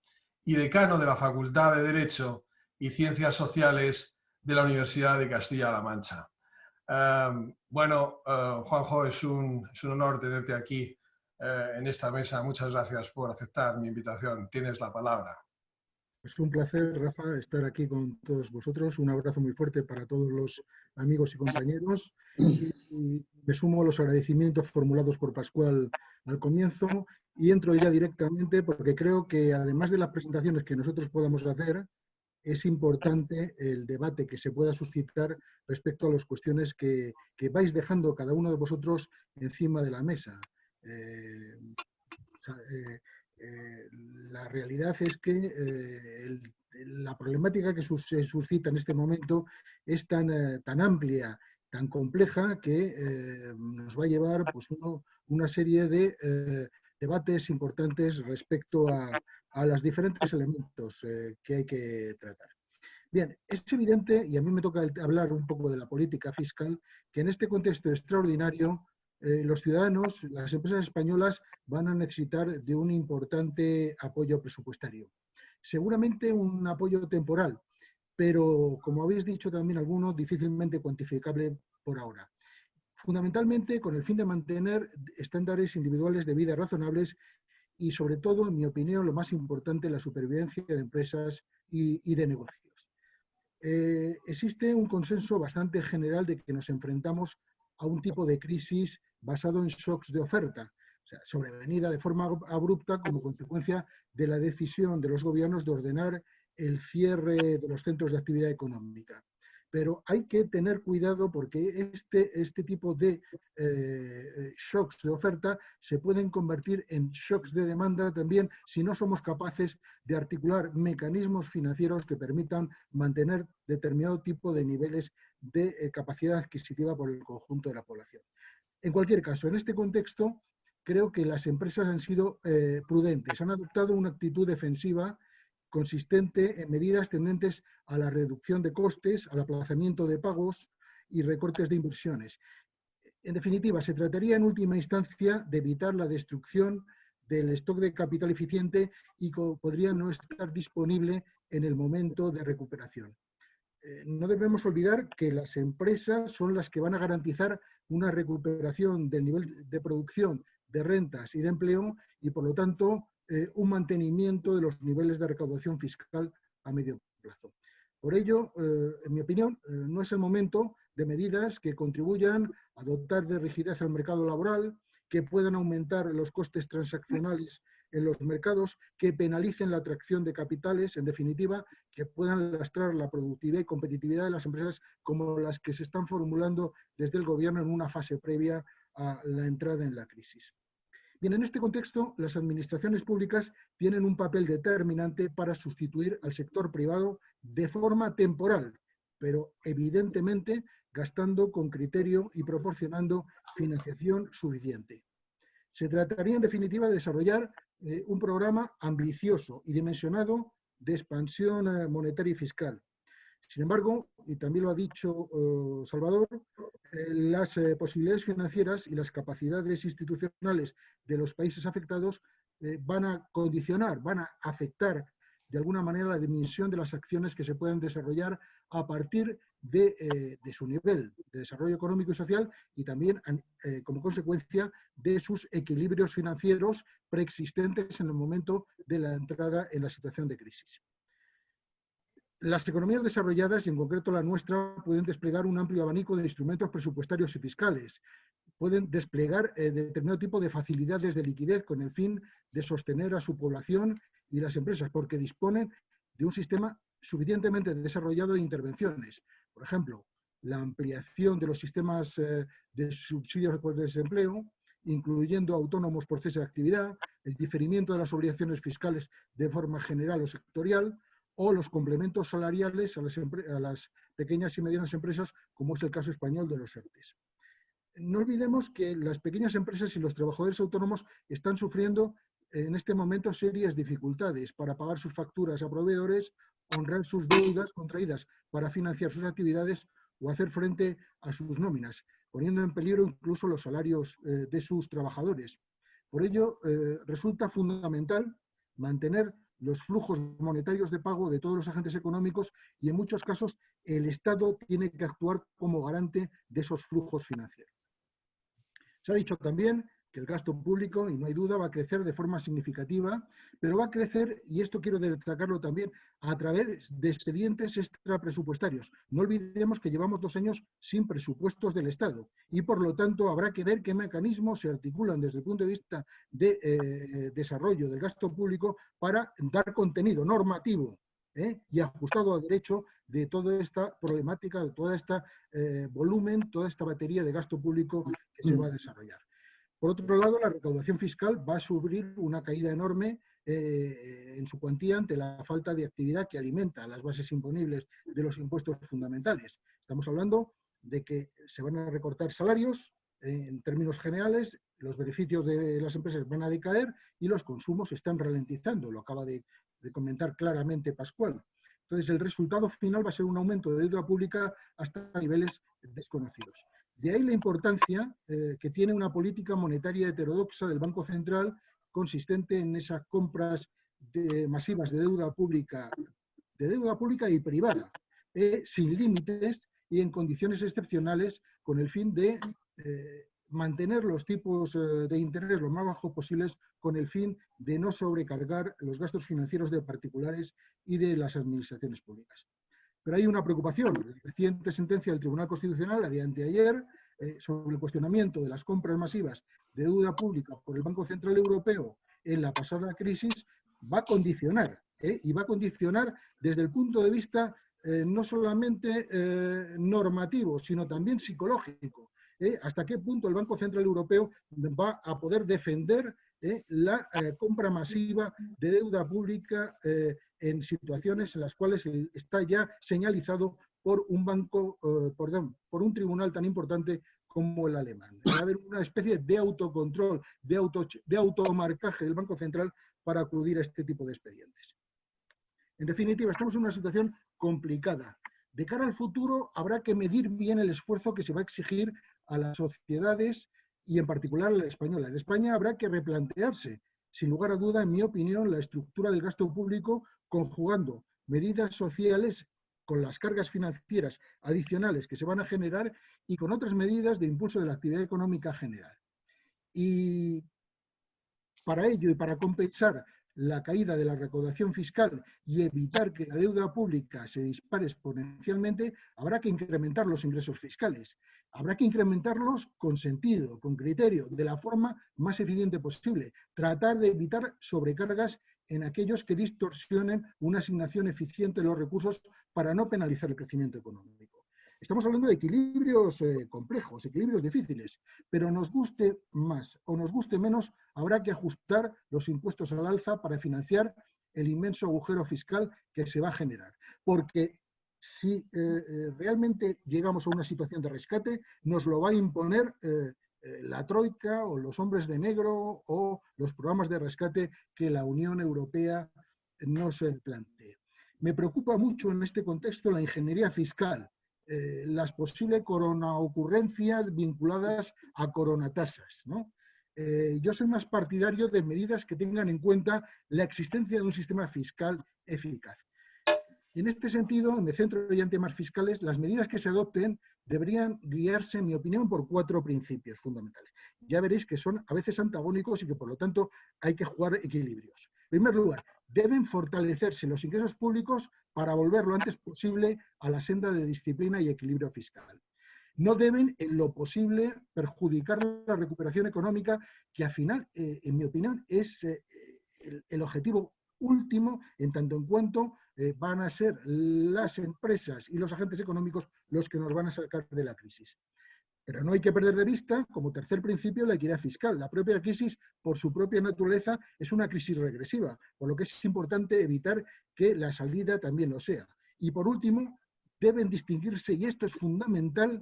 y decano de la Facultad de Derecho y Ciencias Sociales de la Universidad de Castilla-La Mancha. Juanjo, es un honor tenerte aquí en esta mesa. Muchas gracias por aceptar mi invitación. Tienes la palabra. Es un placer, Rafa, estar aquí con todos vosotros. Un abrazo muy fuerte para todos los amigos y compañeros. Y me sumo a los agradecimientos formulados por Pascual al comienzo y entro ya directamente porque creo que además de las presentaciones que nosotros podamos hacer, es importante el debate que se pueda suscitar respecto a las cuestiones que vais dejando cada uno de vosotros encima de la mesa. La realidad es que la problemática que se suscita en este momento es tan amplia, tan compleja, que nos va a llevar pues, una serie de debates importantes respecto a los diferentes elementos que hay que tratar. Bien, es evidente, y a mí me toca hablar un poco de la política fiscal, que en este contexto extraordinario los ciudadanos, las empresas españolas van a necesitar de un importante apoyo presupuestario. Seguramente un apoyo temporal, pero como habéis dicho también algunos, difícilmente cuantificable por ahora. Fundamentalmente con el fin de mantener estándares individuales de vida razonables y sobre todo, en mi opinión, lo más importante, la supervivencia de empresas y de negocios. Existe un consenso bastante general de que nos enfrentamos a un tipo de crisis basado en shocks de oferta, o sea, sobrevenida de forma abrupta como consecuencia de la decisión de los gobiernos de ordenar el cierre de los centros de actividad económica. Pero hay que tener cuidado porque este tipo de shocks de oferta se pueden convertir en shocks de demanda también si no somos capaces de articular mecanismos financieros que permitan mantener determinado tipo de niveles de capacidad adquisitiva por el conjunto de la población. En cualquier caso, en este contexto, creo que las empresas han sido prudentes, han adoptado una actitud defensiva consistente en medidas tendentes a la reducción de costes, al aplazamiento de pagos y recortes de inversiones. En definitiva, se trataría en última instancia de evitar la destrucción del stock de capital eficiente y que podría no estar disponible en el momento de recuperación. No debemos olvidar que las empresas son las que van a garantizar una recuperación del nivel de producción, de rentas y de empleo y, por lo tanto, un mantenimiento de los niveles de recaudación fiscal a medio plazo. Por ello, en mi opinión, no es el momento de medidas que contribuyan a dotar de rigidez al mercado laboral, que puedan aumentar los costes transaccionales en los mercados, que penalicen la atracción de capitales, en definitiva, que puedan lastrar la productividad y competitividad de las empresas como las que se están formulando desde el gobierno en una fase previa a la entrada en la crisis. Bien, en este contexto, las administraciones públicas tienen un papel determinante para sustituir al sector privado de forma temporal, pero evidentemente gastando con criterio y proporcionando financiación suficiente. Se trataría, en definitiva, de desarrollar un programa ambicioso y dimensionado de expansión monetaria y fiscal. Sin embargo, y también lo ha dicho Salvador, las posibilidades financieras y las capacidades institucionales de los países afectados van a condicionar, van a afectar de alguna manera la dimensión de las acciones que se pueden desarrollar a partir de su nivel de desarrollo económico y social y también como consecuencia de sus equilibrios financieros preexistentes en el momento de la entrada en la situación de crisis. Las economías desarrolladas, y en concreto la nuestra, pueden desplegar un amplio abanico de instrumentos presupuestarios y fiscales. Pueden desplegar determinado tipo de facilidades de liquidez con el fin de sostener a su población y las empresas, porque disponen de un sistema suficientemente desarrollado de intervenciones. Por ejemplo, la ampliación de los sistemas de subsidios por desempleo, incluyendo autónomos por cese de actividad, el diferimiento de las obligaciones fiscales de forma general o sectorial, o los complementos salariales a las pequeñas y medianas empresas, como es el caso español de los ERTEs. No olvidemos que las pequeñas empresas y los trabajadores autónomos están sufriendo en este momento serias dificultades para pagar sus facturas a proveedores, honrar sus deudas contraídas para financiar sus actividades o hacer frente a sus nóminas, poniendo en peligro incluso los salarios de sus trabajadores. Por ello, resulta fundamental mantener los flujos monetarios de pago de todos los agentes económicos y en muchos casos el Estado tiene que actuar como garante de esos flujos financieros. Se ha dicho también que el gasto público, y no hay duda, va a crecer de forma significativa, pero va a crecer, y esto quiero destacarlo también, a través de expedientes extrapresupuestarios. No olvidemos que llevamos 2 años sin presupuestos del Estado y, por lo tanto, habrá que ver qué mecanismos se articulan desde el punto de vista de desarrollo del gasto público para dar contenido normativo y ajustado a derecho de toda esta problemática, de todo este volumen, toda esta batería de gasto público que se va a desarrollar. Por otro lado, la recaudación fiscal va a sufrir una caída enorme en su cuantía ante la falta de actividad que alimenta las bases imponibles de los impuestos fundamentales. Estamos hablando de que se van a recortar salarios en términos generales, los beneficios de las empresas van a decaer y los consumos se están ralentizando, lo acaba de comentar claramente Pascual. Entonces, el resultado final va a ser un aumento de deuda pública hasta niveles desconocidos. De ahí la importancia que tiene una política monetaria heterodoxa del Banco Central consistente en esas compras masivas de deuda pública y privada, sin límites y en condiciones excepcionales con el fin de mantener los tipos de interés lo más bajos posibles con el fin de no sobrecargar los gastos financieros de particulares y de las administraciones públicas. Pero hay una preocupación. La reciente sentencia del Tribunal Constitucional, la de anteayer, sobre el cuestionamiento de las compras masivas de deuda pública por el Banco Central Europeo en la pasada crisis, va a condicionar, y va a condicionar desde el punto de vista no solamente normativo, sino también psicológico. ¿Hasta qué punto el Banco Central Europeo va a poder defender la compra masiva de deuda pública en situaciones en las cuales está ya señalizado por un banco, por un tribunal tan importante como el alemán? Va a haber una especie de autocontrol, de automarcaje del Banco Central para acudir a este tipo de expedientes. En definitiva, estamos en una situación complicada. De cara al futuro, habrá que medir bien el esfuerzo que se va a exigir a las sociedades y en particular a la española. En España habrá que replantearse, sin lugar a duda, en mi opinión, la estructura del gasto público, conjugando medidas sociales con las cargas financieras adicionales que se van a generar y con otras medidas de impulso de la actividad económica general. Y para ello y para compensar la caída de la recaudación fiscal y evitar que la deuda pública se dispare exponencialmente, habrá que incrementar los ingresos fiscales. Habrá que incrementarlos con sentido, con criterio, de la forma más eficiente posible. Tratar de evitar sobrecargas en aquellos que distorsionen una asignación eficiente de los recursos para no penalizar el crecimiento económico. Estamos hablando de equilibrios complejos, equilibrios difíciles, pero nos guste más o nos guste menos, habrá que ajustar los impuestos al alza para financiar el inmenso agujero fiscal que se va a generar. Porque si realmente llegamos a una situación de rescate, nos lo va a imponer la Troika o los hombres de negro o los programas de rescate que la Unión Europea nos plantee. Me preocupa mucho en este contexto la ingeniería fiscal, las posibles coronaocurrencias vinculadas a coronatasas, ¿no? Yo soy más partidario de medidas que tengan en cuenta la existencia de un sistema fiscal eficaz. En este sentido, me centro ya en temas fiscales. Las medidas que se adopten deberían guiarse, en mi opinión, por 4 principios fundamentales. Ya veréis que son a veces antagónicos y que, por lo tanto, hay que jugar equilibrios. En primer lugar, deben fortalecerse los ingresos públicos para volver lo antes posible a la senda de disciplina y equilibrio fiscal. No deben, en lo posible, perjudicar la recuperación económica, que al final, en mi opinión, es el objetivo último, en tanto en cuanto van a ser las empresas y los agentes económicos los que nos van a sacar de la crisis. Pero no hay que perder de vista, como tercer principio, la equidad fiscal. La propia crisis, por su propia naturaleza, es una crisis regresiva, por lo que es importante evitar que la salida también lo sea. Y por último, deben distinguirse, y esto es fundamental,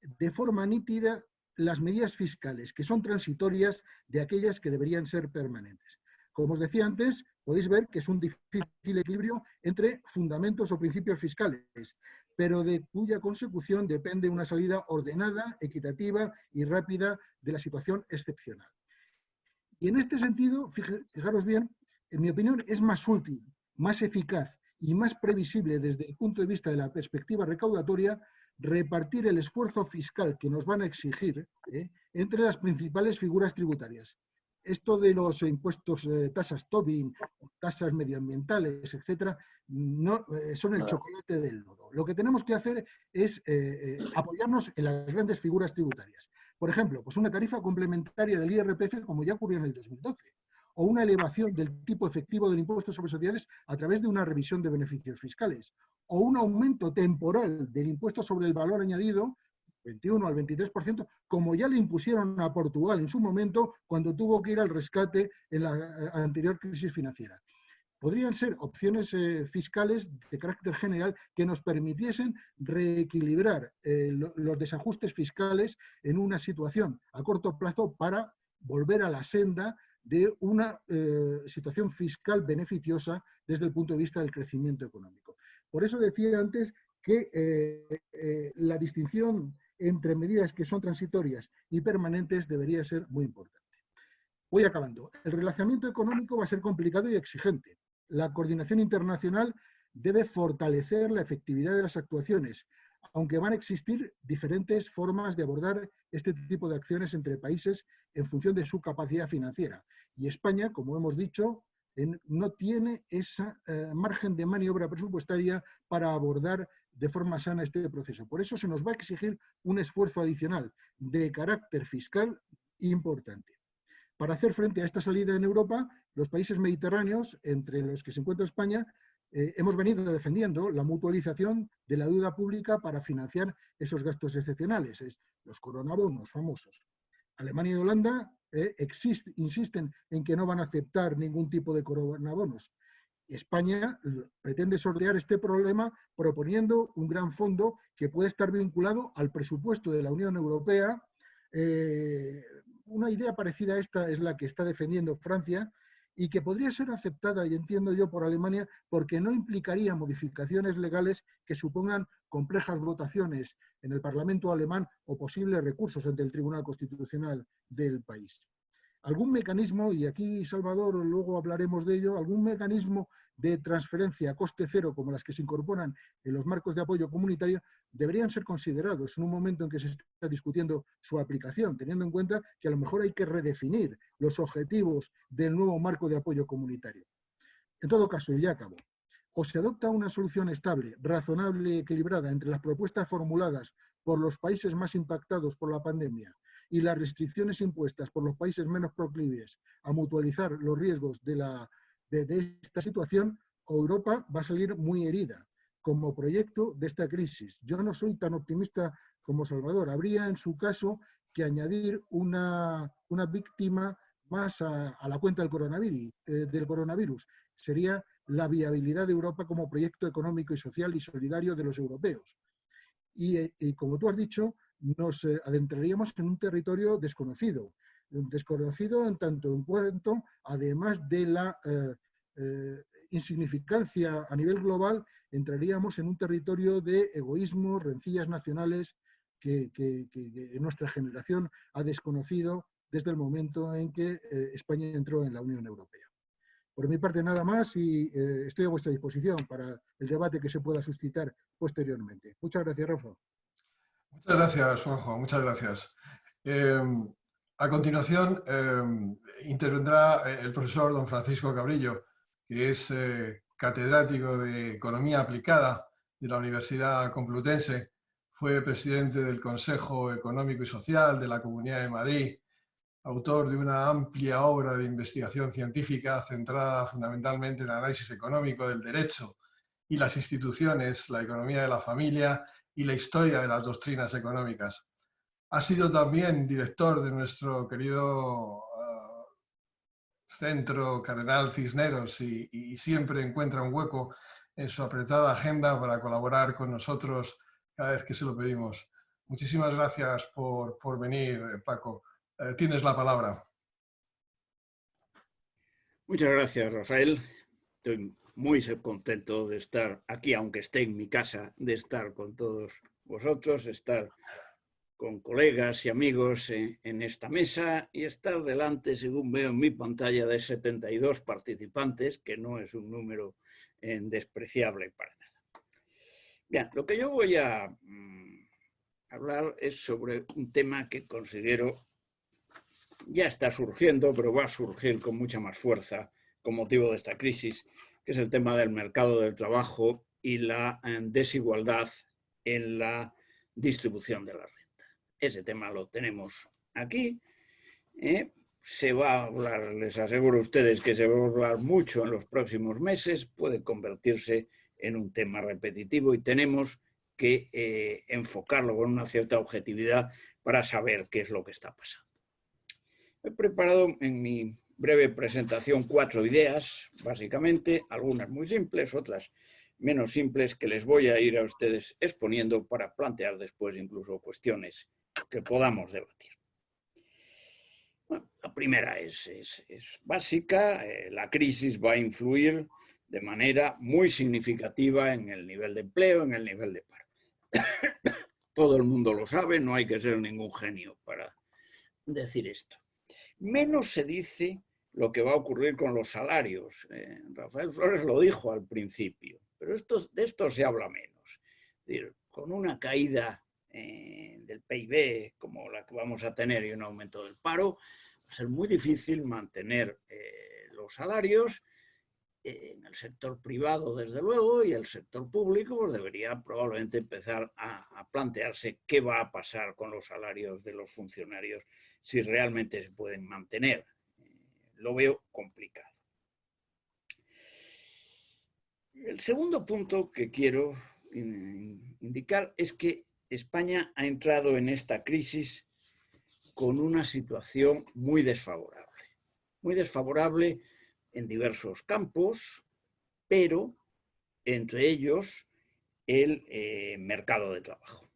de forma nítida, las medidas fiscales, que son transitorias, de aquellas que deberían ser permanentes. Como os decía antes, podéis ver que es un difícil equilibrio entre fundamentos o principios fiscales, pero de cuya consecución depende una salida ordenada, equitativa y rápida de la situación excepcional. Y en este sentido, fijaros bien, en mi opinión, es más útil, más eficaz y más previsible desde el punto de vista de la perspectiva recaudatoria repartir el esfuerzo fiscal que nos van a exigir entre las principales figuras tributarias. Esto de los impuestos, tasas Tobin, tasas medioambientales, etcétera, no, son el chocolate del lodo. Lo que tenemos que hacer es apoyarnos en las grandes figuras tributarias. Por ejemplo, pues una tarifa complementaria del IRPF, como ya ocurrió en el 2012, o una elevación del tipo efectivo del impuesto sobre sociedades a través de una revisión de beneficios fiscales, o un aumento temporal del impuesto sobre el valor añadido, 21 al 23%, como ya le impusieron a Portugal en su momento cuando tuvo que ir al rescate en la anterior crisis financiera. Podrían ser opciones fiscales de carácter general que nos permitiesen reequilibrar los desajustes fiscales en una situación a corto plazo para volver a la senda de una situación fiscal beneficiosa desde el punto de vista del crecimiento económico. Por eso decía antes que la distinción entre medidas que son transitorias y permanentes debería ser muy importante. Voy acabando. El relacionamiento económico va a ser complicado y exigente. La coordinación internacional debe fortalecer la efectividad de las actuaciones, aunque van a existir diferentes formas de abordar este tipo de acciones entre países en función de su capacidad financiera. Y España, como hemos dicho, no tiene ese margen de maniobra presupuestaria para abordar de forma sana este proceso. Por eso se nos va a exigir un esfuerzo adicional de carácter fiscal importante. Para hacer frente a esta salida en Europa, los países mediterráneos, entre los que se encuentra España, hemos venido defendiendo la mutualización de la deuda pública para financiar esos gastos excepcionales, los coronabonos famosos. Alemania y Holanda insisten en que no van a aceptar ningún tipo de coronabonos. España pretende sortear este problema proponiendo un gran fondo que puede estar vinculado al presupuesto de la Unión Europea. Una idea parecida a esta es la que está defendiendo Francia y que podría ser aceptada, y entiendo yo, por Alemania, porque no implicaría modificaciones legales que supongan complejas votaciones en el Parlamento alemán o posibles recursos ante el Tribunal Constitucional del país. Algún mecanismo, y aquí, Salvador, luego hablaremos de ello, algún mecanismo de transferencia a coste cero, como las que se incorporan en los marcos de apoyo comunitario, deberían ser considerados en un momento en que se está discutiendo su aplicación, teniendo en cuenta que a lo mejor hay que redefinir los objetivos del nuevo marco de apoyo comunitario. En todo caso, y ya acabo, o se adopta una solución estable, razonable y equilibrada entre las propuestas formuladas por los países más impactados por la pandemia y las restricciones impuestas por los países menos proclives a mutualizar los riesgos de esta situación, Europa va a salir muy herida como proyecto de esta crisis. Yo no soy tan optimista como Salvador. Habría en su caso que añadir una víctima más a la cuenta del coronavirus. Sería la viabilidad de Europa como proyecto económico y social y solidario de los europeos. Y como tú has dicho, nos adentraríamos en un territorio desconocido en tanto en cuanto, además de la insignificancia a nivel global, entraríamos en un territorio de egoísmo, rencillas nacionales que nuestra generación ha desconocido desde el momento en que España entró en la Unión Europea. Por mi parte nada más y estoy a vuestra disposición para el debate que se pueda suscitar posteriormente. Muchas gracias, Rafa. Muchas gracias, Juanjo, muchas gracias. A continuación intervendrá el profesor don Francisco Cabrillo, que es catedrático de Economía Aplicada de la Universidad Complutense, fue presidente del Consejo Económico y Social de la Comunidad de Madrid, autor de una amplia obra de investigación científica centrada fundamentalmente en el análisis económico del derecho y las instituciones, la economía de la familia y la historia de las doctrinas económicas. Ha sido también director de nuestro querido centro Cardenal Cisneros y siempre encuentra un hueco en su apretada agenda para colaborar con nosotros cada vez que se lo pedimos. Muchísimas gracias por venir, Paco. Tienes la palabra. Muchas gracias, Rafael. Estoy muy contento de estar aquí, aunque esté en mi casa, de estar con todos vosotros, estar con colegas y amigos en esta mesa y estar delante, según veo en mi pantalla, de 72 participantes, que no es un número despreciable para nada. Bien, lo que yo voy a hablar es sobre un tema que considero ya está surgiendo, pero va a surgir con mucha más fuerza con motivo de esta crisis, que es el tema del mercado del trabajo y la desigualdad en la distribución de la renta. Ese tema lo tenemos aquí. Se va a hablar, les aseguro a ustedes que se va a hablar mucho en los próximos meses, puede convertirse en un tema repetitivo y tenemos que enfocarlo con una cierta objetividad para saber qué es lo que está pasando. He preparado en mi breve presentación 4 ideas, básicamente, algunas muy simples, otras menos simples, que les voy a ir a ustedes exponiendo para plantear después incluso cuestiones que podamos debatir. Bueno, la primera es básica. La crisis va a influir de manera muy significativa en el nivel de empleo, en el nivel de paro. Todo el mundo lo sabe, no hay que ser ningún genio para decir esto. Menos se dice lo que va a ocurrir con los salarios. Rafael Flores lo dijo al principio, pero de esto se habla menos. Es decir, con una caída del PIB como la que vamos a tener y un aumento del paro, va a ser muy difícil mantener los salarios en el sector privado, desde luego, y el sector público pues debería probablemente empezar a plantearse qué va a pasar con los salarios de los funcionarios si realmente se pueden mantener. Lo veo complicado. El segundo punto que quiero indicar es que España ha entrado en esta crisis con una situación muy desfavorable en diversos campos, pero entre ellos el mercado de trabajo.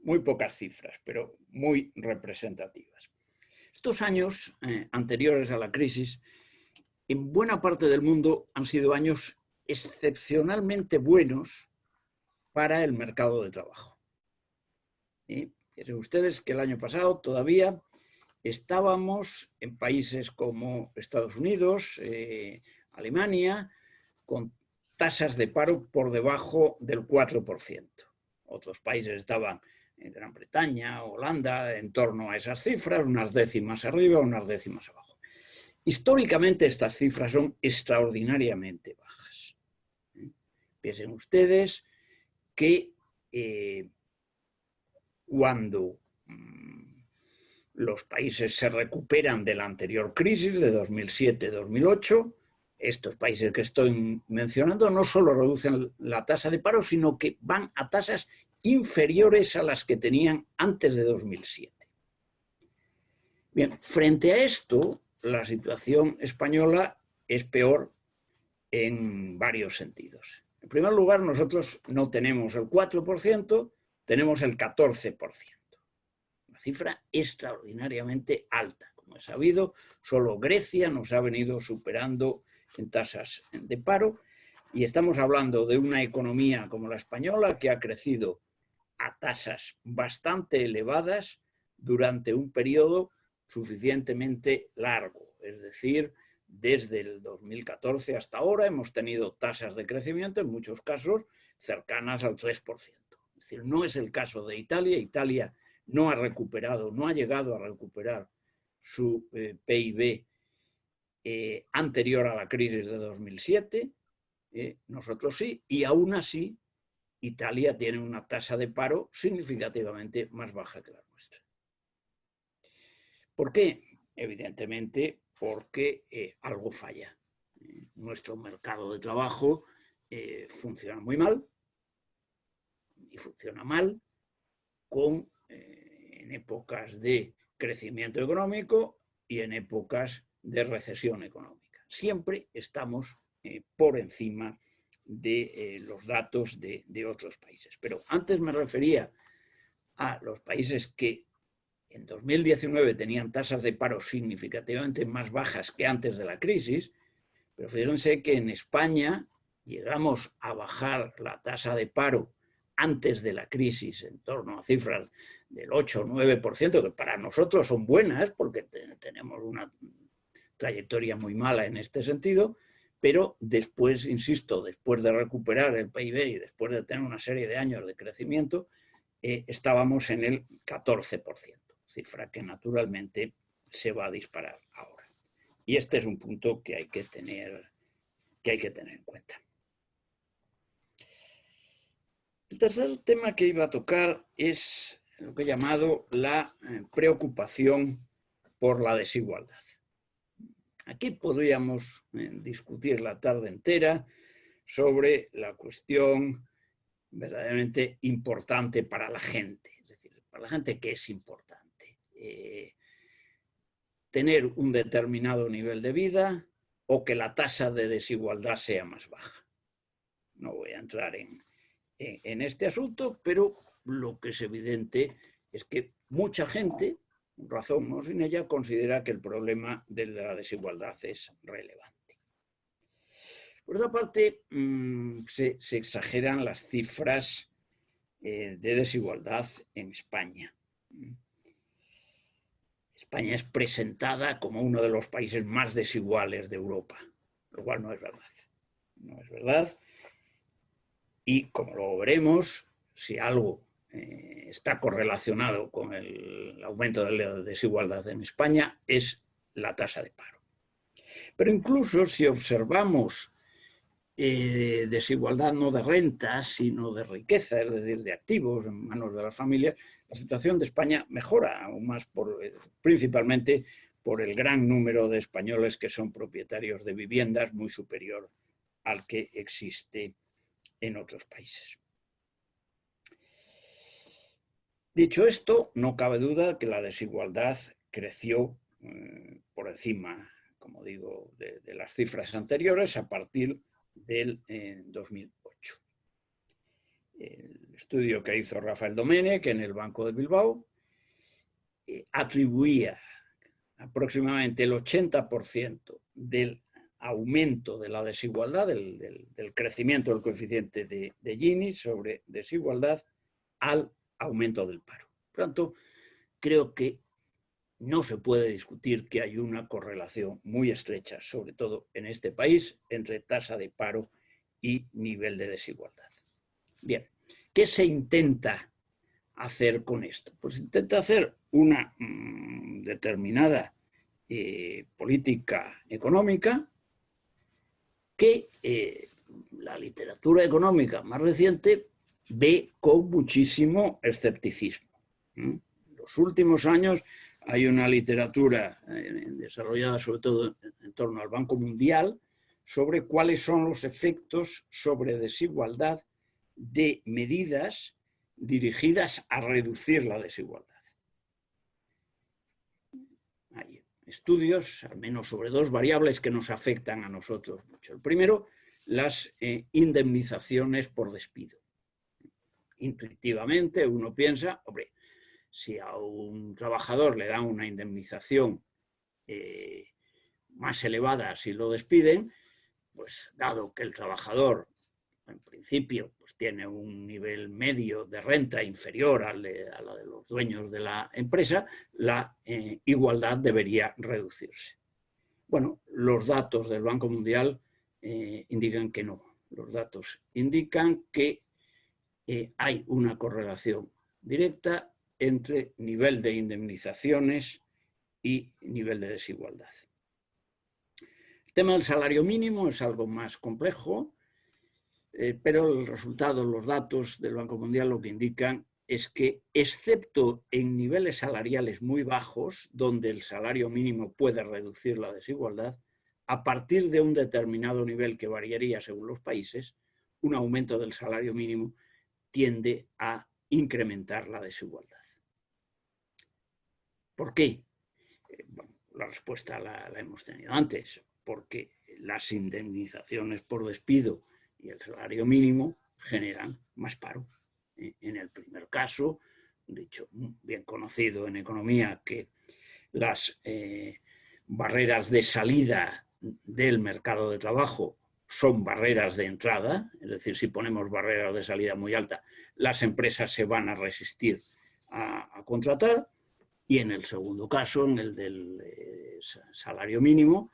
Muy pocas cifras, pero muy representativas. Estos años anteriores a la crisis, en buena parte del mundo han sido años excepcionalmente buenos para el mercado de trabajo. Piensen ustedes que el año pasado todavía estábamos en países como Estados Unidos, Alemania, con tasas de paro por debajo del 4%. Otros países estaban en Gran Bretaña, Holanda, en torno a esas cifras, unas décimas arriba, unas décimas abajo. Históricamente estas cifras son extraordinariamente bajas. Piensen ustedes que cuando los países se recuperan de la anterior crisis de 2007-2008, estos países que estoy mencionando no solo reducen la tasa de paro, sino que van a tasas inferiores a las que tenían antes de 2007. Bien, frente a esto, la situación española es peor en varios sentidos. En primer lugar, nosotros no tenemos el 4%, tenemos el 14%. Una cifra extraordinariamente alta. Como es sabido, solo Grecia nos ha venido superando en tasas de paro y estamos hablando de una economía como la española que ha crecido a tasas bastante elevadas durante un periodo suficientemente largo. Es decir, desde el 2014 hasta ahora hemos tenido tasas de crecimiento en muchos casos cercanas al 3%. Es decir, no es el caso de Italia. Italia no ha recuperado, no ha llegado a recuperar su PIB anterior a la crisis de 2007. Nosotros sí, y aún así Italia tiene una tasa de paro significativamente más baja que la nuestra. ¿Por qué? Evidentemente porque algo falla. Nuestro mercado de trabajo funciona muy mal y funciona mal en épocas de crecimiento económico y en épocas de recesión económica. Siempre estamos por encima de los datos de otros países. Pero antes me refería a los países que en 2019 tenían tasas de paro significativamente más bajas que antes de la crisis, pero fíjense que en España llegamos a bajar la tasa de paro antes de la crisis en torno a cifras del 8 o 9%, que para nosotros son buenas porque tenemos una trayectoria muy mala en este sentido, pero después, insisto, después de recuperar el PIB y después de tener una serie de años de crecimiento, estábamos en el 14%, cifra que naturalmente se va a disparar ahora. Y este es un punto que hay que tener en cuenta. El tercer tema que iba a tocar es lo que he llamado la preocupación por la desigualdad. Aquí podríamos discutir la tarde entera sobre la cuestión verdaderamente importante para la gente. Es decir, para la gente, ¿qué es importante? Tener un determinado nivel de vida o que la tasa de desigualdad sea más baja. No voy a entrar en este asunto, pero lo que es evidente es que mucha gente, razón no sin ella, considera que el problema de la desigualdad es relevante. Por otra parte, se exageran las cifras de desigualdad en España. España es presentada como uno de los países más desiguales de Europa, lo cual no es verdad. No es verdad. Y como luego veremos, si algo está correlacionado con el aumento de la desigualdad en España, es la tasa de paro. Pero incluso si observamos desigualdad no de rentas, sino de riqueza, es decir, de activos en manos de las familias, la situación de España mejora aún más, principalmente por el gran número de españoles que son propietarios de viviendas, muy superior al que existe en otros países. Dicho esto, no cabe duda que la desigualdad creció por encima, como digo, de las cifras anteriores a partir del 2008. El estudio que hizo Rafael Domènech en el Banco de Bilbao atribuía aproximadamente el 80% del aumento de la desigualdad, del crecimiento del coeficiente de Gini sobre desigualdad, al aumento del paro. Por tanto, creo que no se puede discutir que hay una correlación muy estrecha, sobre todo en este país, entre tasa de paro y nivel de desigualdad. Bien, ¿qué se intenta hacer con esto? Pues intenta hacer una determinada política económica que la literatura económica más reciente ve con muchísimo escepticismo. En los últimos años hay una literatura desarrollada sobre todo en torno al Banco Mundial sobre cuáles son los efectos sobre desigualdad de medidas dirigidas a reducir la desigualdad. Hay estudios, al menos sobre dos variables que nos afectan a nosotros mucho. El primero, las indemnizaciones por despido. Intuitivamente uno piensa, hombre, si a un trabajador le dan una indemnización más elevada si lo despiden, pues dado que el trabajador en principio pues tiene un nivel medio de renta inferior a la de los dueños de la empresa, la igualdad debería reducirse. Bueno, los datos del Banco Mundial indican que no. Los datos indican que hay una correlación directa entre nivel de indemnizaciones y nivel de desigualdad. El tema del salario mínimo es algo más complejo, pero el resultado, los datos del Banco Mundial lo que indican es que, excepto en niveles salariales muy bajos, donde el salario mínimo puede reducir la desigualdad, a partir de un determinado nivel que variaría según los países, un aumento del salario mínimo tiende a incrementar la desigualdad. ¿Por qué? Bueno, la respuesta la hemos tenido antes, porque las indemnizaciones por despido y el salario mínimo generan más paro. En el primer caso, un dicho bien conocido en economía, que las barreras de salida del mercado de trabajo son barreras de entrada, es decir, si ponemos barreras de salida muy altas, las empresas se van a resistir a contratar, y en el segundo caso, en el del salario mínimo,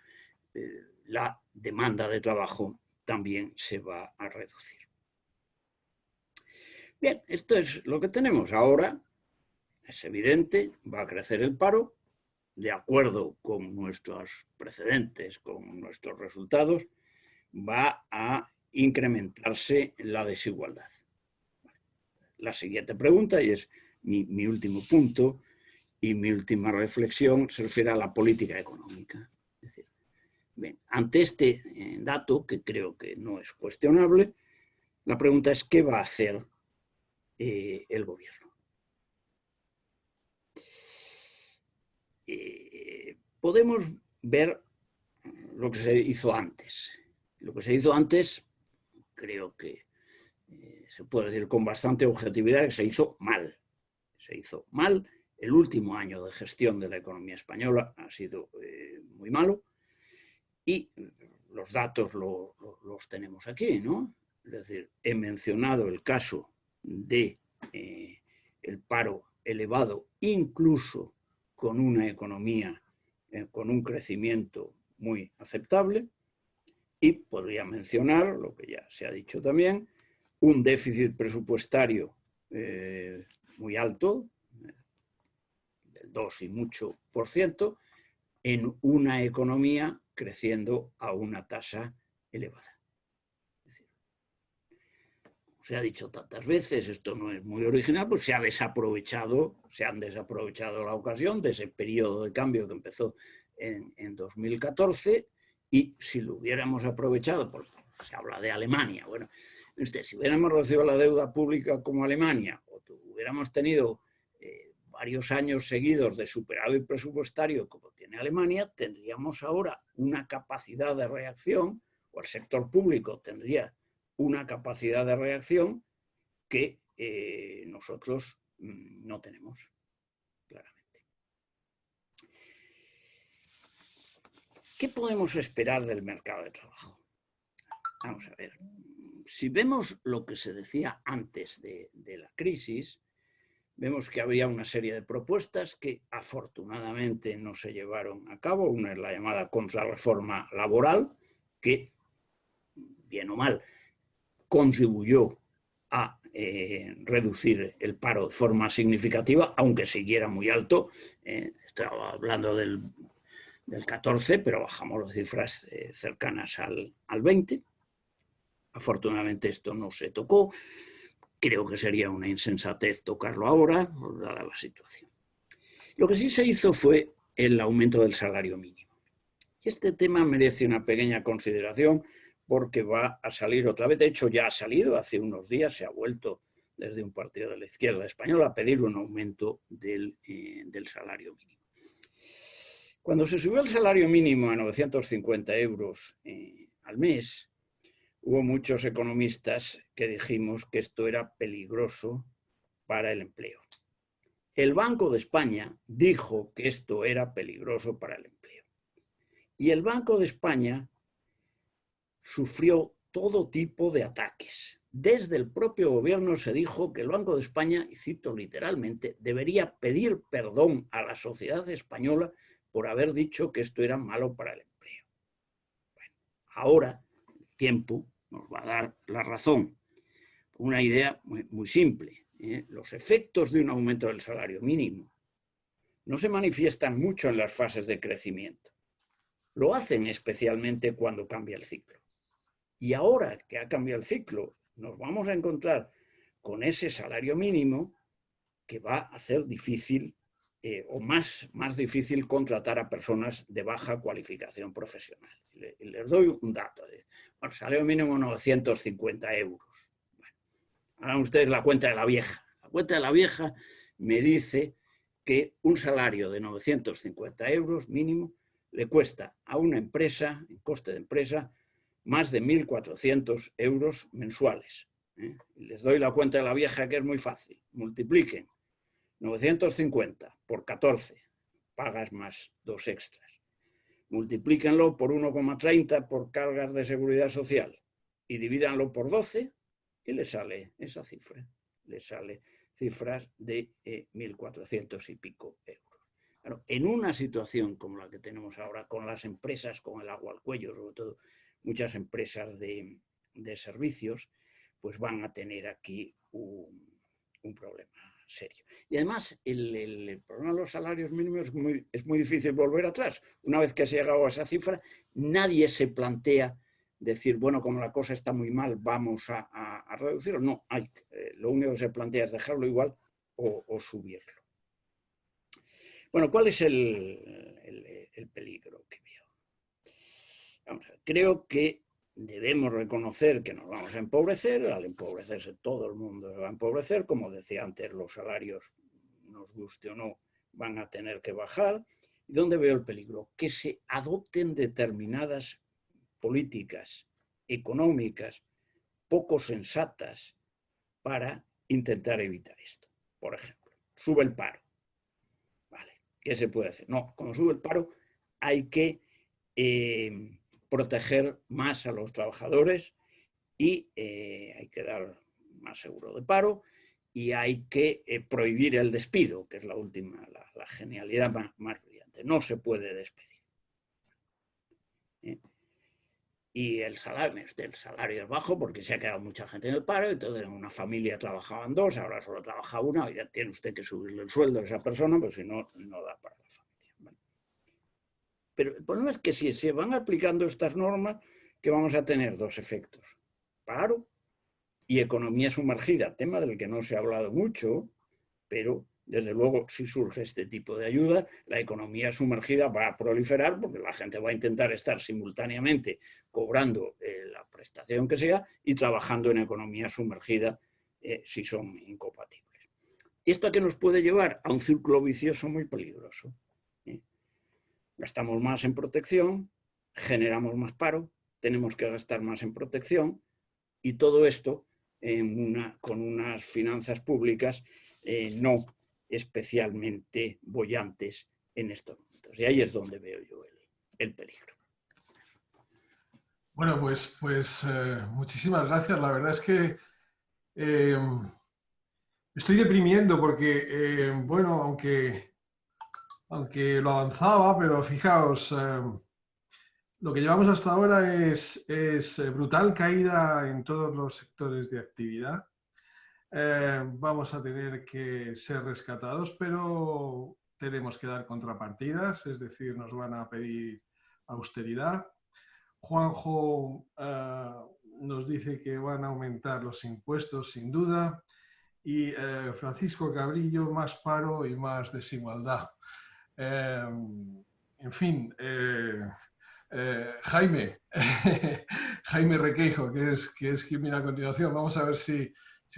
la demanda de trabajo también se va a reducir. Bien, esto es lo que tenemos. Ahora es evidente, va a crecer el paro, de acuerdo con nuestros precedentes, con nuestros resultados, va a incrementarse la desigualdad. La siguiente pregunta, y es mi último punto y mi última reflexión, se refiere a la política económica. Es decir, bien, ante este dato, que creo que no es cuestionable, la pregunta es ¿qué va a hacer el gobierno? Podemos ver lo que se hizo antes. Lo que se hizo antes, creo que se puede decir con bastante objetividad que se hizo mal. Se hizo mal. El último año de gestión de la economía española ha sido muy malo y los datos los tenemos aquí, ¿no? Es decir, he mencionado el caso de el paro elevado, incluso con una economía con un crecimiento muy aceptable, y podría mencionar, lo que ya se ha dicho también, un déficit presupuestario muy alto, del 2 y mucho %, en una economía creciendo a una tasa elevada. Es decir, como se ha dicho tantas veces, esto no es muy original, pues se han desaprovechado la ocasión de ese periodo de cambio que empezó en 2014, y si lo hubiéramos aprovechado, por se habla de Alemania. Bueno, si hubiéramos reducido la deuda pública como Alemania, o hubiéramos tenido varios años seguidos de superávit presupuestario como tiene Alemania, tendríamos ahora una capacidad de reacción, o el sector público tendría una capacidad de reacción que nosotros no tenemos, claramente. ¿Qué podemos esperar del mercado de trabajo? Vamos a ver. Si vemos lo que se decía antes de la crisis, vemos que había una serie de propuestas que afortunadamente no se llevaron a cabo. Una es la llamada contrarreforma laboral, que, bien o mal, contribuyó a reducir el paro de forma significativa, aunque siguiera muy alto. Estaba hablando del 14, pero bajamos las cifras cercanas al 20. Afortunadamente esto no se tocó. Creo que sería una insensatez tocarlo ahora, dada la situación. Lo que sí se hizo fue el aumento del salario mínimo. Y este tema merece una pequeña consideración porque va a salir otra vez. De hecho, ya ha salido hace unos días, se ha vuelto desde un partido de la izquierda española a pedir un aumento del salario mínimo. Cuando se subió el salario mínimo a 950 euros al mes, hubo muchos economistas que dijimos que esto era peligroso para el empleo. El Banco de España dijo que esto era peligroso para el empleo. Y el Banco de España sufrió todo tipo de ataques. Desde el propio gobierno se dijo que el Banco de España, y cito literalmente, debería pedir perdón a la sociedad española por haber dicho que esto era malo para el empleo. Bueno, ahora el tiempo nos va a dar la razón. Una idea muy simple. Los efectos de un aumento del salario mínimo no se manifiestan mucho en las fases de crecimiento. Lo hacen especialmente cuando cambia el ciclo. Y ahora que ha cambiado el ciclo, nos vamos a encontrar con ese salario mínimo que va a hacer difícil o más difícil contratar a personas de baja cualificación profesional. Les doy un dato. Bueno, salario mínimo 950 euros. Bueno, hagan ustedes la cuenta de la vieja. La cuenta de la vieja me dice que un salario de 950 euros mínimo le cuesta a una empresa, en coste de empresa, más de 1.400 euros mensuales. Les doy la cuenta de la vieja, que es muy fácil. Multipliquen 950 por 14, pagas más 2 extras. Multiplíquenlo por 1,30 por cargas de seguridad social y divídanlo por 12 y les sale esa cifra. Les sale cifras de 1.400 y pico euros. Claro, en una situación como la que tenemos ahora, con las empresas con el agua al cuello, sobre todo muchas empresas de servicios, pues van a tener aquí un problema serio. Y además, el problema de los salarios mínimos es muy difícil volver atrás. Una vez que se ha llegado a esa cifra, nadie se plantea decir, bueno, como la cosa está muy mal, vamos a reducirlo. No, lo único que se plantea es dejarlo igual o subirlo. Bueno, ¿cuál es el peligro que veo? Vamos a ver, creo que debemos reconocer que nos vamos a empobrecer. Al empobrecerse todo el mundo se va a empobrecer. Como decía antes, los salarios, nos guste o no, van a tener que bajar. ¿Y dónde veo el peligro? Que se adopten determinadas políticas económicas poco sensatas para intentar evitar esto. Por ejemplo, sube el paro. Vale, ¿qué se puede hacer? No, cuando sube el paro hay que proteger más a los trabajadores y hay que dar más seguro de paro y hay que prohibir el despido, que es la última, la genialidad más brillante. No se puede despedir. Y el salario es bajo porque se ha quedado mucha gente en el paro, entonces en una familia trabajaban 2, ahora solo trabaja 1, y ya tiene usted que subirle el sueldo a esa persona, pues si no, no da para la familia. ¿Vale? Pero el problema es que si se van aplicando estas normas, que vamos a tener 2 efectos: paro y economía sumergida, tema del que no se ha hablado mucho, pero Desde luego, si surge este tipo de ayuda, la economía sumergida va a proliferar porque la gente va a intentar estar simultáneamente cobrando la prestación que sea y trabajando en economía sumergida si son incompatibles. ¿Esto qué nos puede llevar? A un círculo vicioso muy peligroso. Gastamos más en protección, generamos más paro, tenemos que gastar más en protección y todo esto con unas finanzas públicas no especialmente bollantes en estos momentos. Y ahí es donde veo yo el peligro. Bueno, pues muchísimas gracias. La verdad es que estoy deprimiendo porque, bueno, aunque lo avanzaba, pero fijaos, lo que llevamos hasta ahora es brutal caída en todos los sectores de actividad. Vamos a tener que ser rescatados, pero tenemos que dar contrapartidas, es decir, nos van a pedir austeridad. Juanjo nos dice que van a aumentar los impuestos, sin duda, y Francisco Cabrillo, más paro y más desigualdad. En fin, Jaime, Jaime Requeijo, que es quien viene a continuación. Vamos a ver si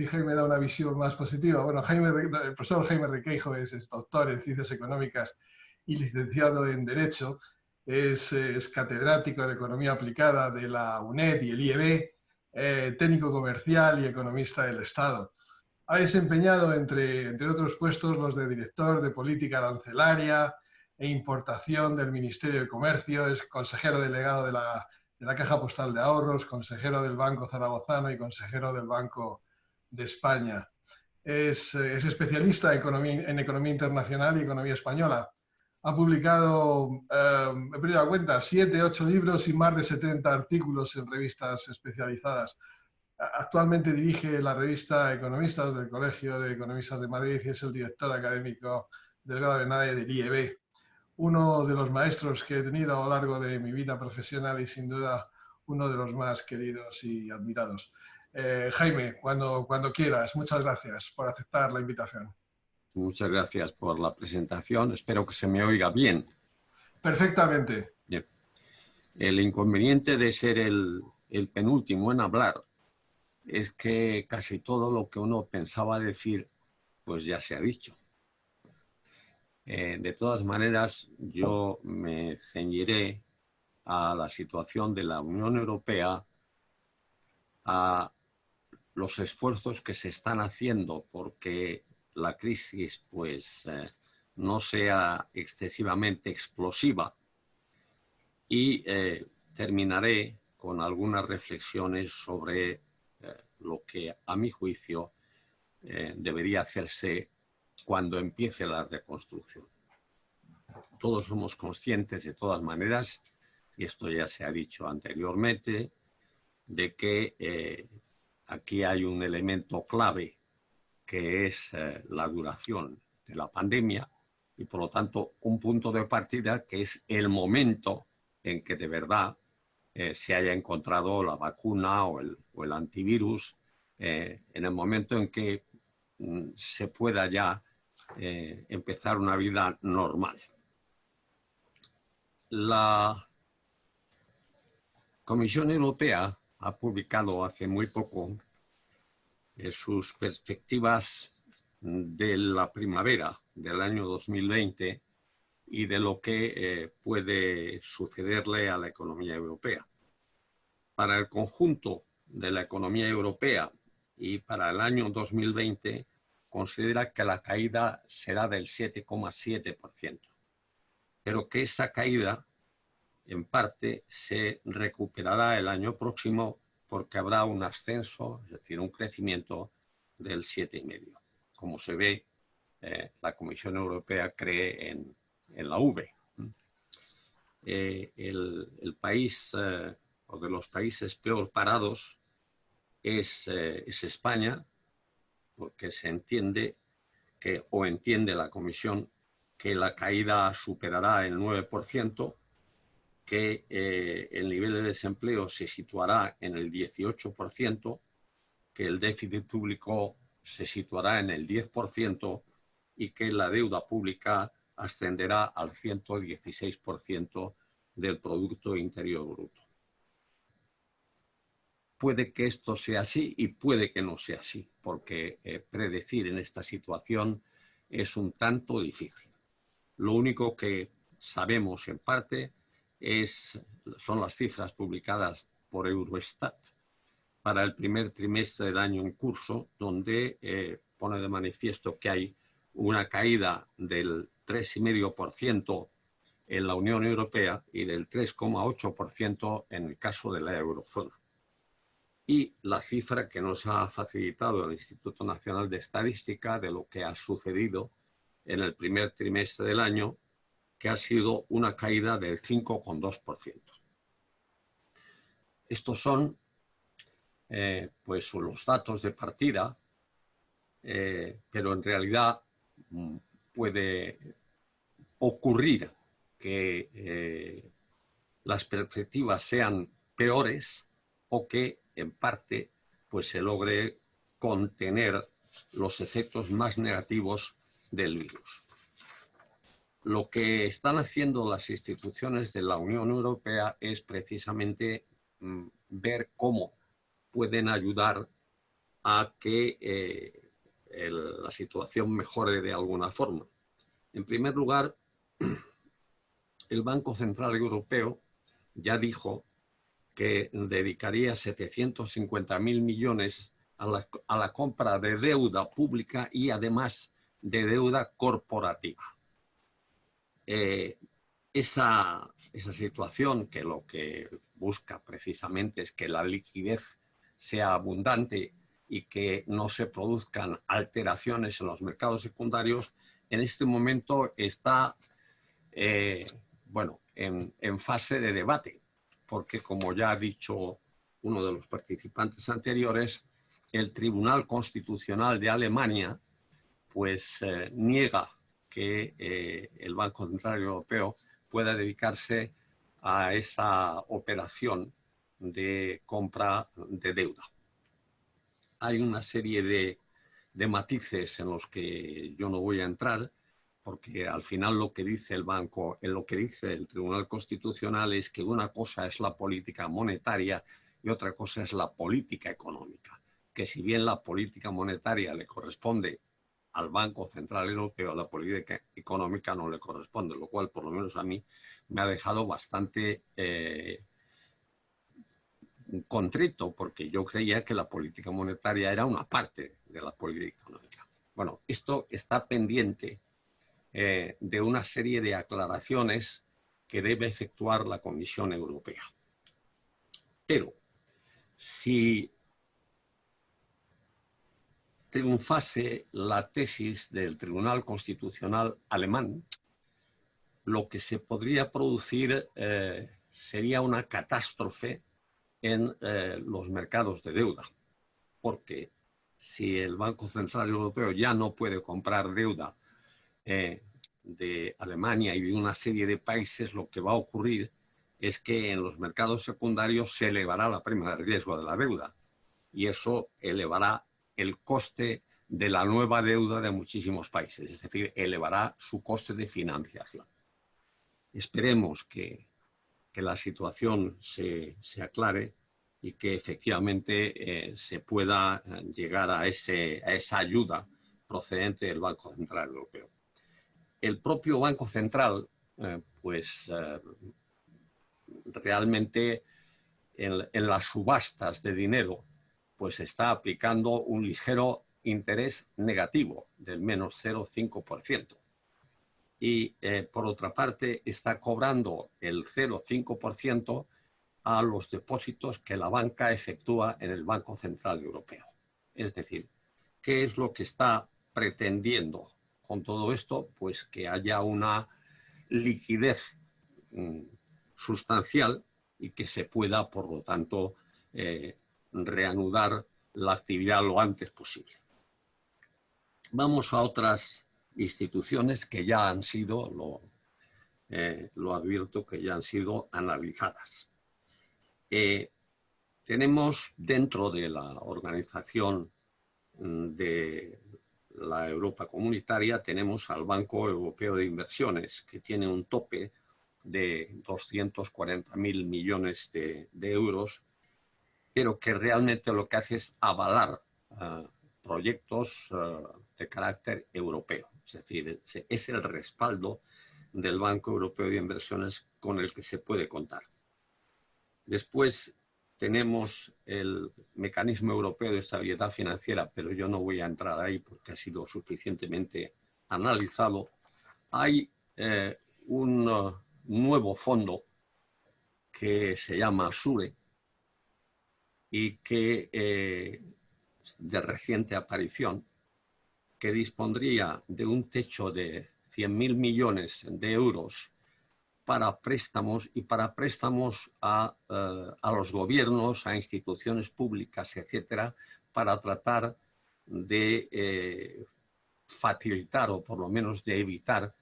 Jaime da una visión más positiva. Bueno, el profesor Jaime Requeijo es doctor en Ciencias Económicas y licenciado en Derecho. Es catedrático de Economía Aplicada de la UNED y el IEB, técnico comercial y economista del Estado. Ha desempeñado, entre otros puestos, los de director de Política Arancelaria e Importación del Ministerio de Comercio, es consejero delegado de la Caja Postal de Ahorros, consejero del Banco Zaragozano y consejero del Banco de España. Es especialista en economía internacional y economía española. Ha publicado, he perdido la cuenta, 7, 8 libros y más de 70 artículos en revistas especializadas. Actualmente dirige la revista Economistas del Colegio de Economistas de Madrid y es el director académico del grado de NADE del IEB. Uno de los maestros que he tenido a lo largo de mi vida profesional y sin duda uno de los más queridos y admirados. Jaime, cuando quieras, muchas gracias por aceptar la invitación. Muchas gracias por la presentación. Espero que se me oiga bien. Perfectamente. Bien. El inconveniente de ser el penúltimo en hablar es que casi todo lo que uno pensaba decir, pues ya se ha dicho. De todas maneras, yo me ceñiré a la situación de la Unión Europea, a los esfuerzos que se están haciendo porque la crisis pues, no sea excesivamente explosiva y terminaré con algunas reflexiones sobre lo que, a mi juicio, debería hacerse cuando empiece la reconstrucción. Todos somos conscientes, de todas maneras, y esto ya se ha dicho anteriormente, de que aquí hay un elemento clave que es la duración de la pandemia y, por lo tanto, un punto de partida que es el momento en que de verdad se haya encontrado la vacuna o el antivirus, en el momento en que se pueda ya empezar una vida normal. La Comisión Europea ha publicado hace muy poco sus perspectivas de la primavera del año 2020 y de lo que puede sucederle a la economía europea. Para el conjunto de la economía europea y para el año 2020 considera que la caída será del 7,7%, pero que esa caída en parte se recuperará el año próximo porque habrá un ascenso, es decir, un crecimiento del 7,5%. Como se ve, la Comisión Europea cree en la V. El país o de los países peor parados es España, porque se entiende que, o entiende la Comisión, que la caída superará el 9%, que el nivel de desempleo se situará en el 18%, que el déficit público se situará en el 10% y que la deuda pública ascenderá al 116% del Producto Interior Bruto. Puede que esto sea así y puede que no sea así, porque predecir en esta situación es un tanto difícil. Lo único que sabemos en parte son las cifras publicadas por Eurostat para el primer trimestre del año en curso, donde pone de manifiesto que hay una caída del 3,5% en la Unión Europea y del 3,8% en el caso de la eurozona. Y la cifra que nos ha facilitado el Instituto Nacional de Estadística de lo que ha sucedido en el primer trimestre del año, que ha sido una caída del 5,2%. Estos son pues los datos de partida, pero en realidad puede ocurrir que las perspectivas sean peores o que en parte pues se logre contener los efectos más negativos del virus. Lo que están haciendo las instituciones de la Unión Europea es precisamente ver cómo pueden ayudar a que la situación mejore de alguna forma. En primer lugar, el Banco Central Europeo ya dijo que dedicaría 750.000 millones a la compra de deuda pública y además de deuda corporativa. Esa situación, que lo que busca precisamente es que la liquidez sea abundante y que no se produzcan alteraciones en los mercados secundarios, en este momento está en fase de debate, porque como ya ha dicho uno de los participantes anteriores, el Tribunal Constitucional de Alemania pues niega que el Banco Central Europeo pueda dedicarse a esa operación de compra de deuda. Hay una serie de matices en los que yo no voy a entrar, porque al final lo que dice lo que dice el Tribunal Constitucional es que una cosa es la política monetaria y otra cosa es la política económica. Que si bien la política monetaria le corresponde al Banco Central Europeo, la política económica no le corresponde, lo cual por lo menos a mí me ha dejado bastante contrito, porque yo creía que la política monetaria era una parte de la política económica. Bueno, esto está pendiente de una serie de aclaraciones que debe efectuar la Comisión Europea. Pero si triunfase la tesis del Tribunal Constitucional alemán, lo que se podría producir sería una catástrofe en los mercados de deuda, porque si el Banco Central Europeo ya no puede comprar deuda de Alemania y de una serie de países, lo que va a ocurrir es que en los mercados secundarios se elevará la prima de riesgo de la deuda y eso elevará el coste de la nueva deuda de muchísimos países, es decir, elevará su coste de financiación. Esperemos que la situación se aclare y que efectivamente se pueda llegar a esa ayuda procedente del Banco Central Europeo. El propio Banco Central, realmente en las subastas de dinero, pues está aplicando un ligero interés negativo del menos 0,5%. Y por otra parte está cobrando el 0,5% a los depósitos que la banca efectúa en el Banco Central Europeo. Es decir, ¿qué es lo que está pretendiendo con todo esto? Pues que haya una liquidez sustancial y que se pueda, por lo tanto, reanudar la actividad lo antes posible. Vamos a otras instituciones que ya han sido, lo advierto, que ya han sido analizadas. Tenemos dentro de la Organización de la Europa comunitaria tenemos al Banco Europeo de Inversiones, que tiene un tope de 240.000 millones de euros, pero que realmente lo que hace es avalar proyectos de carácter europeo. Es decir, es el respaldo del Banco Europeo de Inversiones con el que se puede contar. Después tenemos el Mecanismo Europeo de Estabilidad Financiera, pero yo no voy a entrar ahí porque ha sido suficientemente analizado. Hay un nuevo fondo que se llama SURE y que de reciente aparición, que dispondría de un techo de 100.000 millones de euros para préstamos y para préstamos a los gobiernos, a instituciones públicas, etcétera, para tratar de facilitar o por lo menos de evitar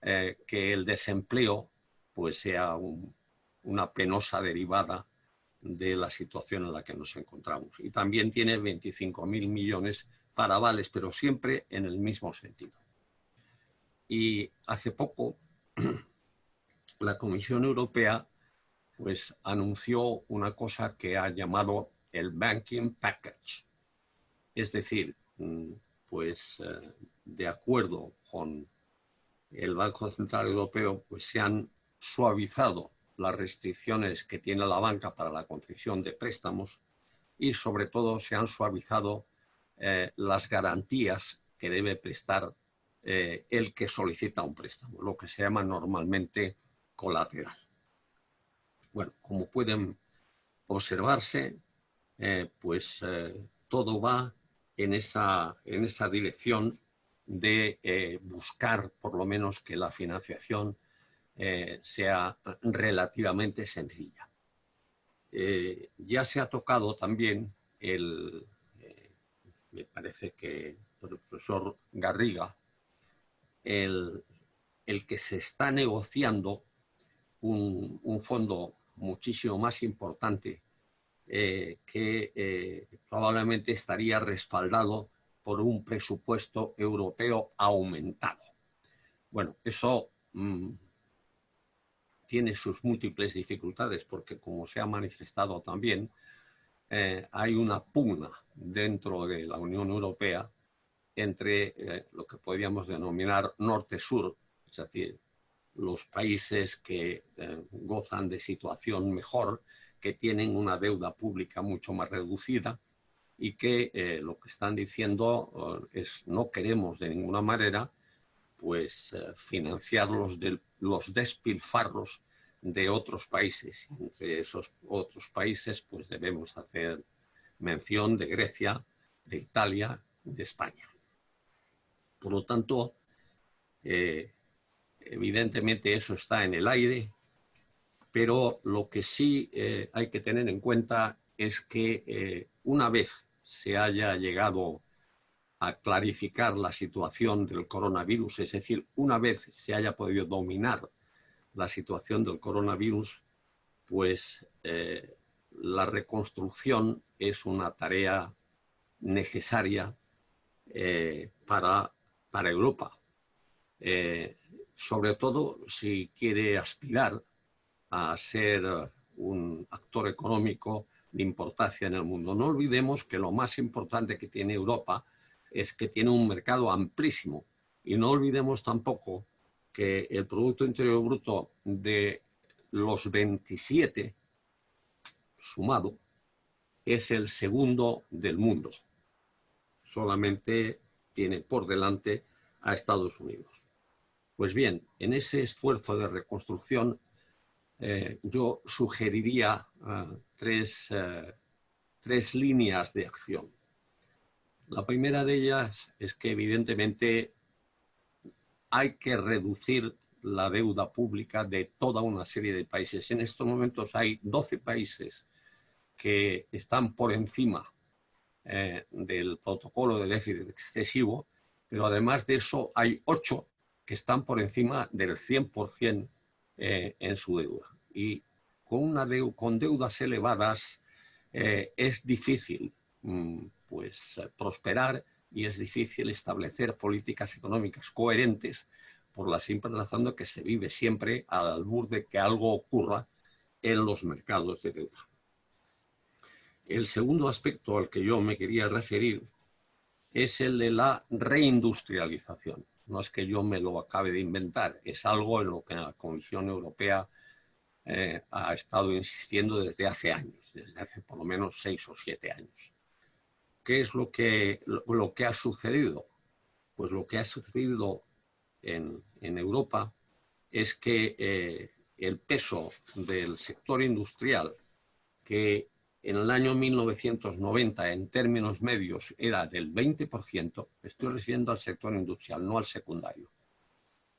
que el desempleo pues sea una penosa derivada de la situación en la que nos encontramos. Y también tiene 25.000 millones para avales, pero siempre en el mismo sentido. Y hace poco la Comisión Europea pues anunció una cosa que ha llamado el Banking Package. Es decir, pues de acuerdo con el Banco Central Europeo, pues se han suavizado las restricciones que tiene la banca para la concesión de préstamos y sobre todo se han suavizado las garantías que debe prestar el que solicita un préstamo, lo que se llama normalmente colateral. Bueno, como pueden observarse, todo va en esa dirección de buscar por lo menos que la financiación sea relativamente sencilla. Ya se ha tocado también me parece que por el profesor Garriga, el que se está negociando un fondo muchísimo más importante que probablemente estaría respaldado por un presupuesto europeo aumentado. Bueno, eso tiene sus múltiples dificultades porque, como se ha manifestado también, hay una pugna dentro de la Unión Europea entre lo que podríamos denominar norte-sur, es decir, los países que gozan de situación mejor, que tienen una deuda pública mucho más reducida y que lo que están diciendo es no queremos de ninguna manera pues financiar los despilfarros de otros países. Entre esos otros países pues debemos hacer mención de Grecia, de Italia, de España. Por lo tanto, evidentemente eso está en el aire, pero lo que sí hay que tener en cuenta es que una vez se haya llegado a clarificar la situación del coronavirus, es decir, una vez se haya podido dominar la situación del coronavirus, pues la reconstrucción es una tarea necesaria para Europa. Sobre todo si quiere aspirar a ser un actor económico de importancia en el mundo. No olvidemos que lo más importante que tiene Europa es que tiene un mercado amplísimo. Y no olvidemos tampoco que el Producto Interior Bruto de los 27 sumado es el segundo del mundo. Solamente tiene por delante a Estados Unidos. Pues bien, en ese esfuerzo de reconstrucción yo sugeriría tres líneas de acción. La primera de ellas es que evidentemente hay que reducir la deuda pública de toda una serie de países. En estos momentos hay 12 países que están por encima del protocolo de déficit excesivo, pero además de eso hay 8 que están por encima del 100% en su deuda. Y con deudas elevadas es difícil pues prosperar y es difícil establecer políticas económicas coherentes por la simple razón de que se vive siempre al albur de que algo ocurra en los mercados de deuda. El segundo aspecto al que yo me quería referir es el de la reindustrialización. No es que yo me lo acabe de inventar, es algo en lo que la Comisión Europea ha estado insistiendo desde hace años, desde hace por lo menos 6 o 7 años. ¿Qué es lo que ha sucedido? Pues lo que ha sucedido en Europa es que el peso del sector industrial, que en el año 1990 en términos medios era del 20%, estoy refiriendo al sector industrial, no al secundario,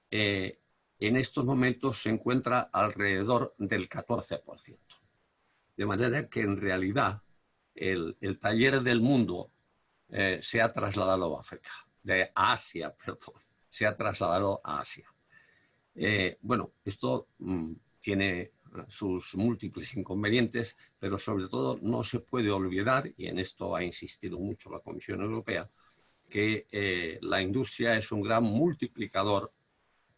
en estos momentos se encuentra alrededor del 14%. De manera que en realidad el taller del mundo se ha trasladado a Asia, se ha trasladado a Asia. Bueno, esto tiene sus múltiples inconvenientes, pero sobre todo no se puede olvidar, y en esto ha insistido mucho la Comisión Europea, que la industria es un gran multiplicador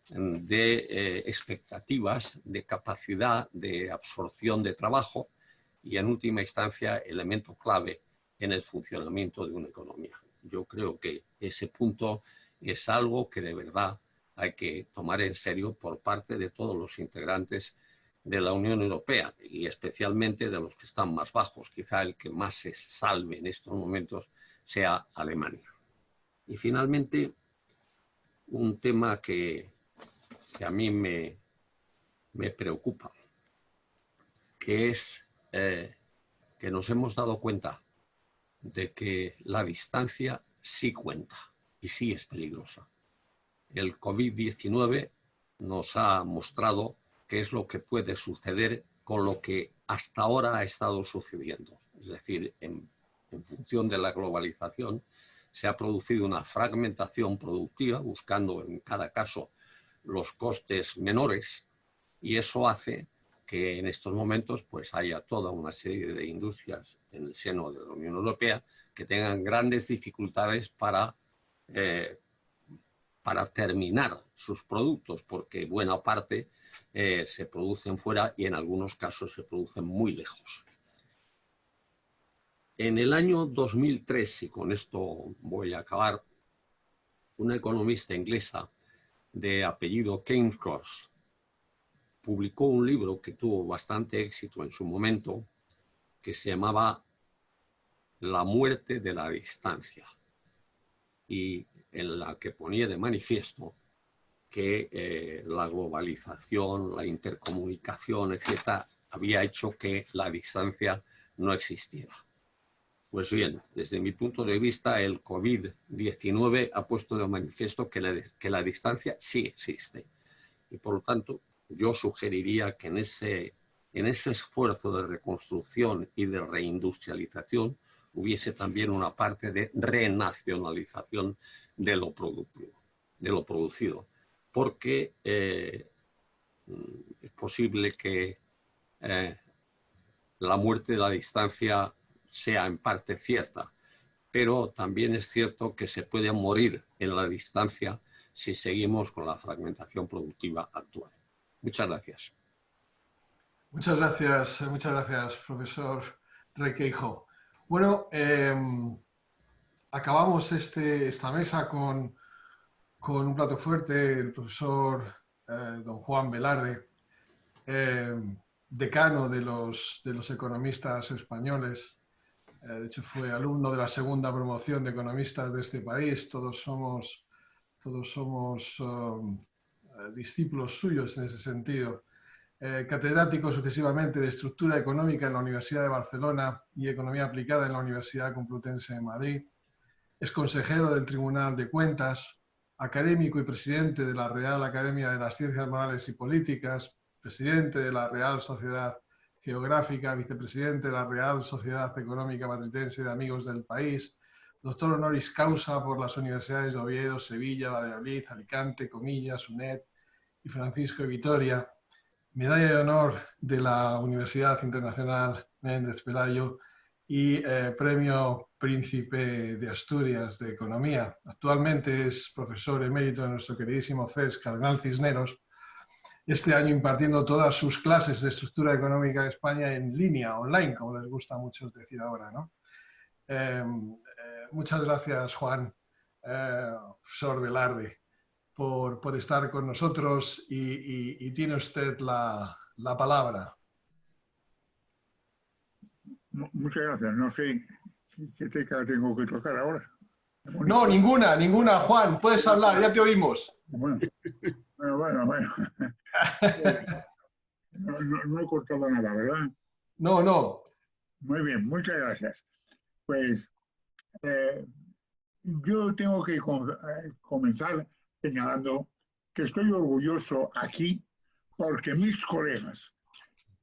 de expectativas, de capacidad de absorción de trabajo y, en última instancia, elemento clave en el funcionamiento de una economía. Yo creo que ese punto es algo que de verdad hay que tomar en serio por parte de todos los integrantes de la Unión Europea y especialmente de los que están más bajos. Quizá el que más se salve en estos momentos sea Alemania. Y finalmente, un tema que a mí me preocupa, que es que nos hemos dado cuenta de que la distancia sí cuenta y sí es peligrosa. El COVID-19 nos ha mostrado qué es lo que puede suceder con lo que hasta ahora ha estado sucediendo. Es decir, en función de la globalización, se ha producido una fragmentación productiva, buscando en cada caso los costes menores, y eso hace que en estos momentos pues haya toda una serie de industrias en el seno de la Unión Europea que tengan grandes dificultades para terminar sus productos, porque buena parte se producen fuera y en algunos casos se producen muy lejos. En el año 2003, y con esto voy a acabar, una economista inglesa de apellido Cairncross publicó un libro que tuvo bastante éxito en su momento, que se llamaba La muerte de la distancia, y en la que ponía de manifiesto que la globalización, la intercomunicación, etcétera, había hecho que la distancia no existiera. Pues bien, desde mi punto de vista, el COVID-19 ha puesto de manifiesto que la distancia sí existe. Y por lo tanto, yo sugeriría que en ese esfuerzo de reconstrucción y de reindustrialización hubiese también una parte de renacionalización de lo productivo, de lo producido. Porque es posible que la muerte de la distancia sea en parte cierta, pero también es cierto que se puede morir en la distancia si seguimos con la fragmentación productiva actual. Muchas gracias. Muchas gracias, profesor Requeijo. Bueno, acabamos esta mesa con un plato fuerte, el profesor don Juan Velarde, decano de los economistas españoles. De hecho, fue alumno de la segunda promoción de economistas de este país. Todos somos discípulos suyos en ese sentido. Catedrático sucesivamente de Estructura Económica en la Universidad de Barcelona y Economía Aplicada en la Universidad Complutense de Madrid. Es consejero del Tribunal de Cuentas, académico y presidente de la Real Academia de las Ciencias Morales y Políticas, presidente de la Real Sociedad Geográfica, vicepresidente de la Real Sociedad Económica Matritense de Amigos del País, doctor honoris causa por las universidades de Oviedo, Sevilla, Valladolid, Alicante, Comillas, UNED y Francisco de Vitoria, medalla de honor de la Universidad Internacional Méndez Pelayo y Premio Príncipe de Asturias de Economía. Actualmente es profesor emérito de nuestro queridísimo CES, Cardenal Cisneros, este año impartiendo todas sus clases de estructura económica de España en línea, online, como les gusta a muchos decir ahora, ¿no? Muchas gracias, Juan, profesor Velarde, por estar con nosotros y tiene usted la palabra. Muchas gracias. No sé qué tecla tengo que tocar ahora. No, ninguna, Juan. Puedes hablar, ya te oímos. Bueno. No he cortado nada, ¿verdad? No. Muy bien, muchas gracias. Pues yo tengo que comenzar señalando que estoy orgulloso aquí porque mis colegas,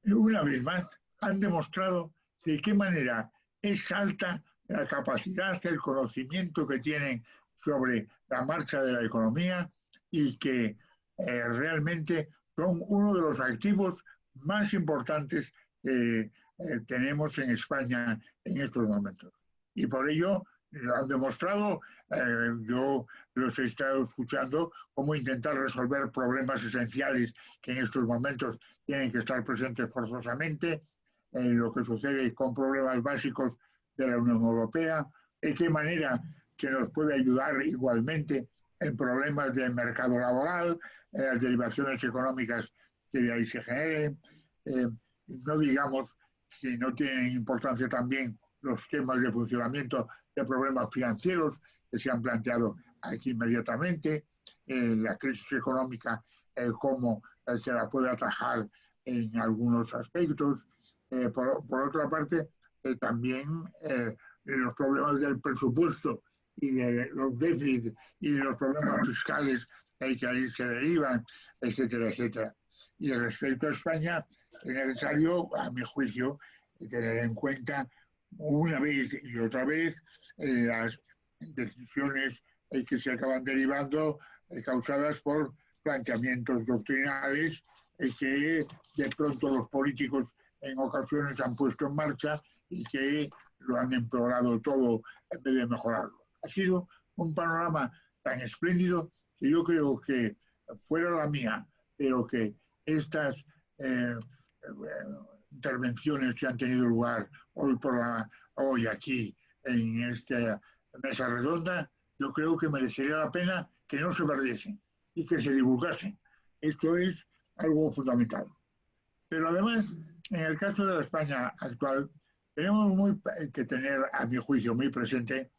una vez más, han demostrado de qué manera es alta la capacidad, el conocimiento que tienen sobre la marcha de la economía y que realmente son uno de los activos más importantes que tenemos en España en estos momentos. Y por ello lo han demostrado, yo los he estado escuchando, cómo intentar resolver problemas esenciales que en estos momentos tienen que estar presentes forzosamente, lo que sucede con problemas básicos de la Unión Europea, de qué manera se nos puede ayudar igualmente en problemas de mercado laboral, las derivaciones económicas que de ahí se generen. No digamos que no tienen importancia también los temas de funcionamiento de problemas financieros que se han planteado aquí inmediatamente, la crisis económica, cómo se la puede atajar en algunos aspectos. Por otra parte, también los problemas del presupuesto y de los déficits y de los problemas fiscales que ahí se derivan, etcétera, etcétera. Y respecto a España, es necesario, a mi juicio, tener en cuenta una vez y otra vez las decisiones que se acaban derivando causadas por planteamientos doctrinales que de pronto los políticos en ocasiones han puesto en marcha y que lo han empeorado todo en vez de mejorarlo. Ha sido un panorama tan espléndido que yo creo que fuera la mía, pero que estas intervenciones que han tenido lugar hoy aquí en esta mesa redonda, yo creo que merecería la pena que no se perdiesen y que se divulgasen. Esto es algo fundamental. Pero además, en el caso de la España actual, tenemos que tener, a mi juicio, muy presente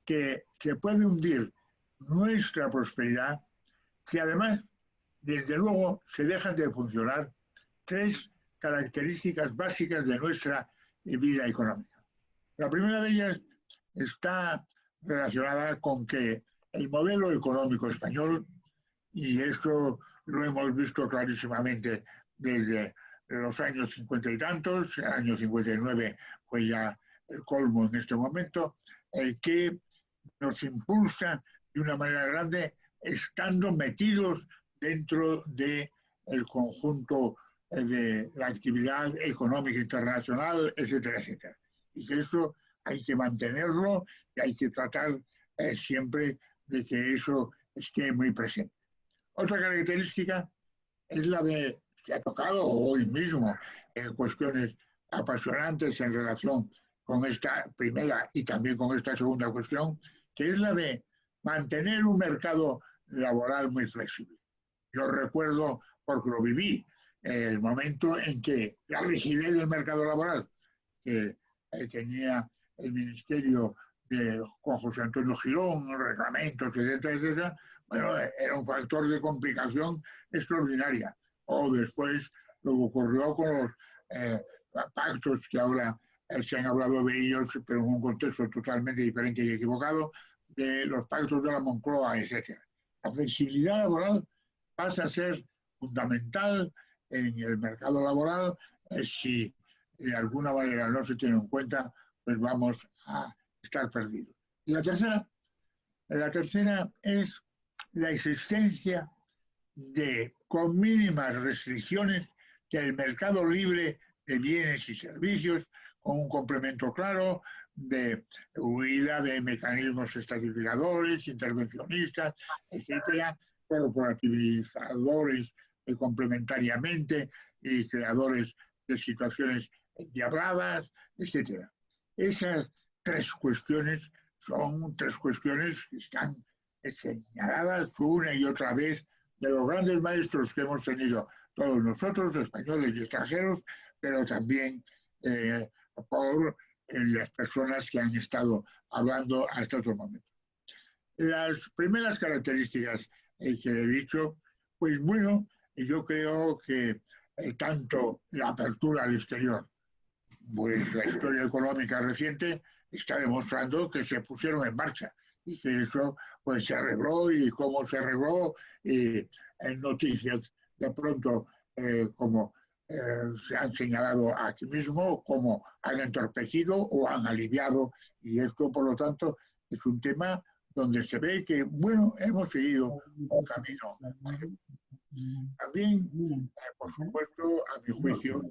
que se puede hundir nuestra prosperidad si además, desde luego, se dejan de funcionar tres características básicas de nuestra vida económica. La primera de ellas está relacionada con que el modelo económico español, y esto lo hemos visto clarísimamente desde los años 50 y tantos, el año 59 fue ya el colmo en este momento, que nos impulsa de una manera grande estando metidos dentro del conjunto de la actividad económica internacional, etcétera, etcétera. Y que eso hay que mantenerlo y hay que tratar siempre de que eso esté muy presente. Otra característica es la de, se ha tocado hoy mismo en cuestiones apasionantes en relación con esta primera y también con esta segunda cuestión, que es la de mantener un mercado laboral muy flexible. Yo recuerdo, porque lo viví, el momento en que la rigidez del mercado laboral que tenía el Ministerio con José Antonio Girón, reglamentos, etcétera, etcétera, bueno, era un factor de complicación extraordinaria. O después lo que ocurrió con los pactos que ahora se han hablado de ellos, pero en un contexto totalmente diferente y equivocado, de los pactos de la Moncloa, etcétera. La flexibilidad laboral pasa a ser fundamental en el mercado laboral. Si de alguna manera no se tiene en cuenta, pues vamos a estar perdidos. Y la tercera es la existencia de, con mínimas restricciones, del mercado libre de bienes y servicios con un complemento claro de huida de mecanismos estratificadores, intervencionistas, etcétera, corporativizadores complementariamente y creadores de situaciones endiabladas, etcétera. Esas tres cuestiones son tres cuestiones que están señaladas una y otra vez de los grandes maestros que hemos tenido todos nosotros, españoles y extranjeros, pero también por las personas que han estado hablando hasta otro momento. Las primeras características que he dicho, pues bueno, yo creo que tanto la apertura al exterior, pues la historia económica reciente está demostrando que se pusieron en marcha y que eso pues se arregló, y cómo se arregló, y en noticias de pronto como se han señalado aquí mismo, cómo han entorpecido o han aliviado, y esto por lo tanto es un tema donde se ve que, bueno, hemos seguido un camino. También, por supuesto, a mi juicio,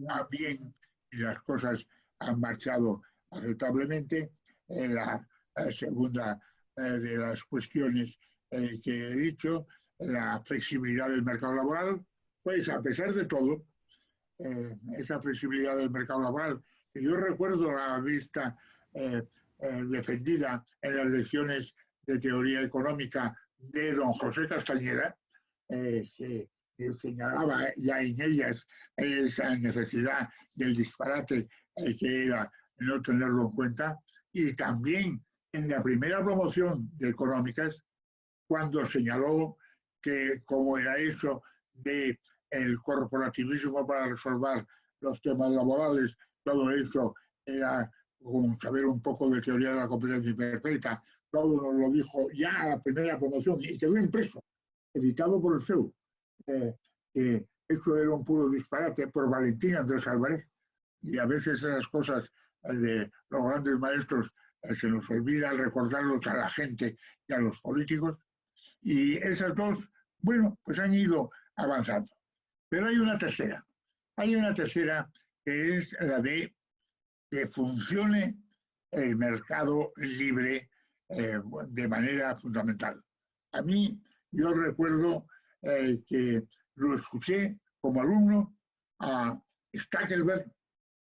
también las cosas han marchado aceptablemente. La segunda de las cuestiones que he dicho, la flexibilidad del mercado laboral, pues a pesar de todo, esa flexibilidad del mercado laboral, que yo recuerdo la vista defendida en las lecciones de teoría económica de don José Castañeda, que señalaba ya en ellas esa necesidad y el disparate que era no tenerlo en cuenta, y también en la primera promoción de económicas, cuando señaló que como era eso de el corporativismo para resolver los temas laborales, todo eso era como saber un poco de teoría de la competencia imperfecta, todo nos lo dijo ya a la primera promoción y quedó impreso, editado por el CEU. Esto era un puro disparate por Valentín Andrés Álvarez, y a veces esas cosas de los grandes maestros se nos olvida recordarlos a la gente y a los políticos, y esas dos, bueno, pues han ido avanzando. Pero hay una tercera que es la de que funcione el mercado libre de manera fundamental. A mí, yo recuerdo que lo escuché como alumno a Stackelberg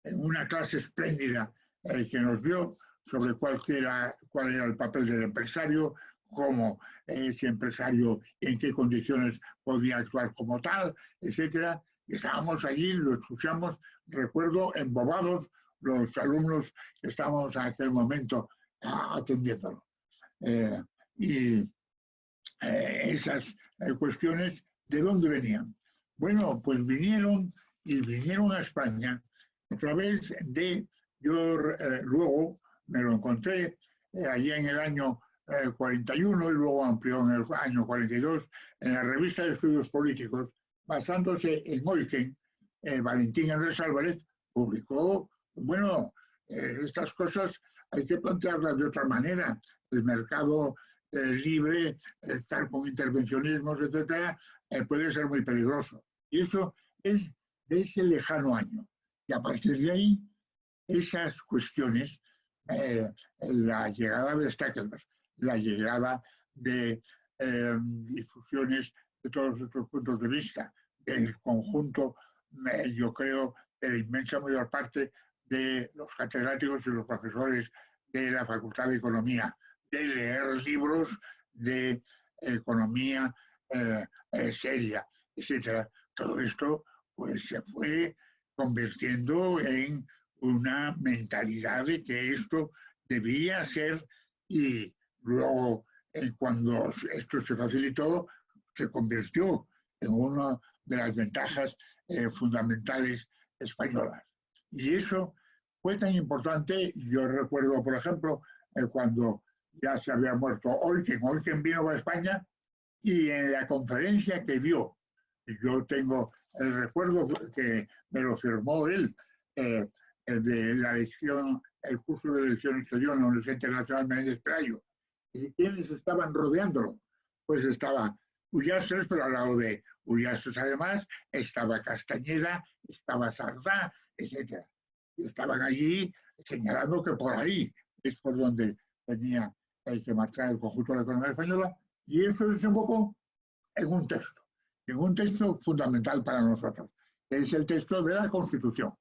en una clase espléndida que nos dio sobre cuál era el papel del empresario, cómo ese empresario, en qué condiciones podía actuar como tal, etcétera. Estábamos allí, lo escuchamos, recuerdo, embobados los alumnos que estábamos en aquel momento atendiéndolo. Esas cuestiones, ¿de dónde venían? Bueno, pues vinieron a España a través de, yo luego me lo encontré allá en el año 41 y luego amplió en el año 42 en la revista de Estudios Políticos, basándose en Eucken, Valentín Andrés Álvarez publicó, bueno, estas cosas hay que plantearlas de otra manera. El mercado libre, estar con intervencionismos, etcétera, puede ser muy peligroso. Y eso es de ese lejano año. Y a partir de ahí, esas cuestiones, la llegada de Stackelberg, la llegada de difusiones de todos estos puntos de vista, del conjunto, yo creo, de la inmensa mayor parte de los catedráticos y los profesores de la Facultad de Economía, de leer libros de economía seria, etcétera. Todo esto pues se fue convirtiendo en una mentalidad de que esto debía ser, y luego cuando esto se facilitó, se convirtió en una de las ventajas fundamentales españolas. Y eso fue tan importante. Yo recuerdo, por ejemplo, cuando ya se había muerto Eucken vino a España, y en la conferencia que dio, yo tengo el recuerdo que me lo firmó él, de la lección, el curso de lección exterior en la Universidad Internacional Menéndez Pelayo. ¿Y quiénes estaban rodeándolo? Pues estaba Ullastres, pero al lado de Ullastres además estaba Castañeda, estaba Sardá, etc. estaban allí señalando que por ahí es por donde tenía que marcar el conjunto de la economía española, y eso desembocó en un texto fundamental para nosotros, que es el texto de la Constitución.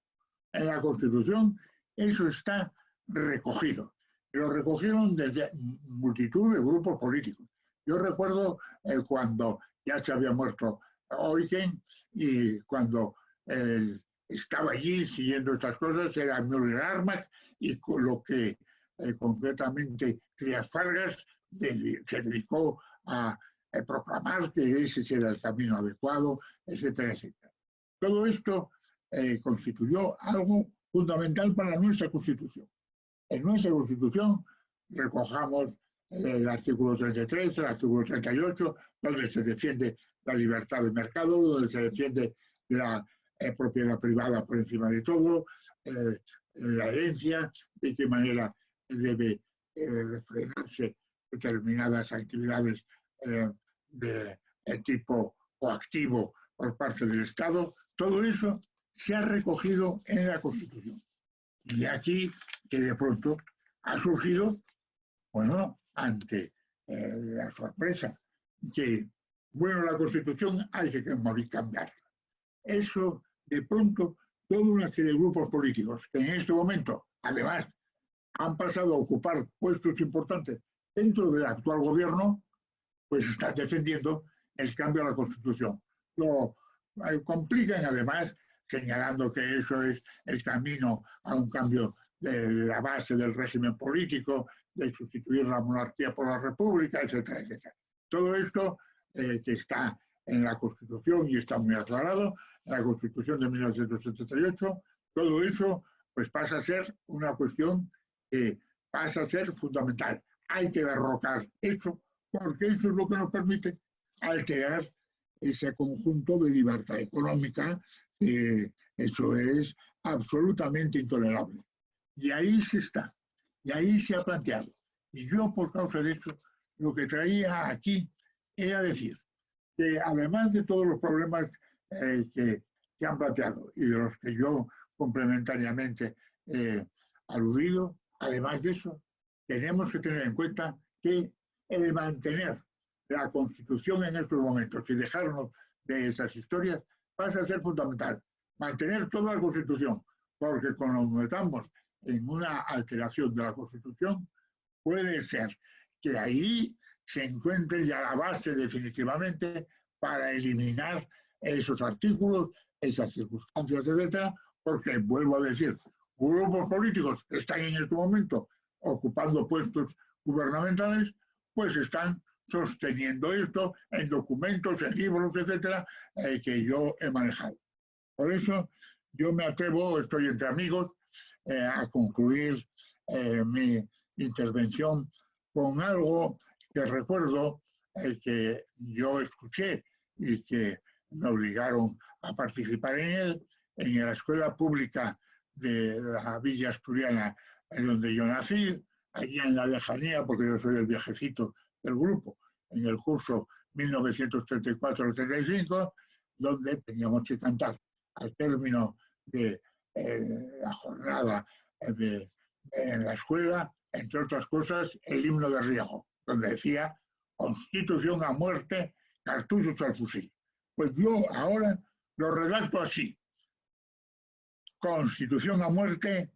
En la Constitución eso está recogido. Lo recogieron desde multitud de grupos políticos. Yo recuerdo cuando ya se había muerto Eugen y cuando estaba allí siguiendo estas cosas era Müller Armac, y con lo que concretamente Trias Fargas se dedicó a proclamar que ese era el camino adecuado, etcétera, etcétera. Todo esto constituyó algo fundamental para nuestra Constitución. En nuestra Constitución recojamos el artículo 33, el artículo 38, donde se defiende la libertad de mercado, donde se defiende la propiedad privada por encima de todo, la herencia, de qué manera debe frenarse determinadas actividades de tipo coactivo por parte del Estado. Todo eso se ha recogido en la Constitución. Y aquí que de pronto ha surgido, bueno, ante la sorpresa, que, bueno, la Constitución hay que cambiarla. Eso, de pronto, toda una serie de grupos políticos que en este momento, además, han pasado a ocupar puestos importantes dentro del actual gobierno, pues están defendiendo el cambio a la Constitución. Lo complican, además, señalando que eso es el camino a un cambio de la base del régimen político, de sustituir la monarquía por la república, etcétera, etcétera. Todo esto que está en la Constitución y está muy aclarado, en la Constitución de 1978, todo eso pues pasa a ser una cuestión que pasa a ser fundamental. Hay que derrocar eso, porque eso es lo que nos permite alterar ese conjunto de libertad económica. Eso es absolutamente intolerable. Y ahí se está, y ahí se ha planteado. Y yo, por causa de eso, lo que traía aquí era decir que además de todos los problemas que han planteado y de los que yo complementariamente he aludido, además de eso, tenemos que tener en cuenta que el mantener la Constitución en estos momentos y dejarnos de esas historias pasa a ser fundamental. Mantener toda la Constitución, porque cuando nos metamos en una alteración de la Constitución, puede ser que ahí se encuentre ya la base definitivamente para eliminar esos artículos, esas circunstancias, etcétera, porque, vuelvo a decir, grupos políticos que están en este momento ocupando puestos gubernamentales, pues están sosteniendo esto en documentos, en libros, etcétera, que yo he manejado. Por eso yo me atrevo, estoy entre amigos, a concluir mi intervención con algo que recuerdo que yo escuché y que me obligaron a participar en él, en la escuela pública de la Villa Asturiana, donde yo nací, allá en la lejanía, porque yo soy el viejecito del grupo, en el curso 1934-35, donde teníamos que cantar al término de la jornada en la escuela, entre otras cosas, el himno de Riego, donde decía Constitución a muerte, cartuchos al fusil. Pues yo ahora lo redacto así: Constitución a muerte,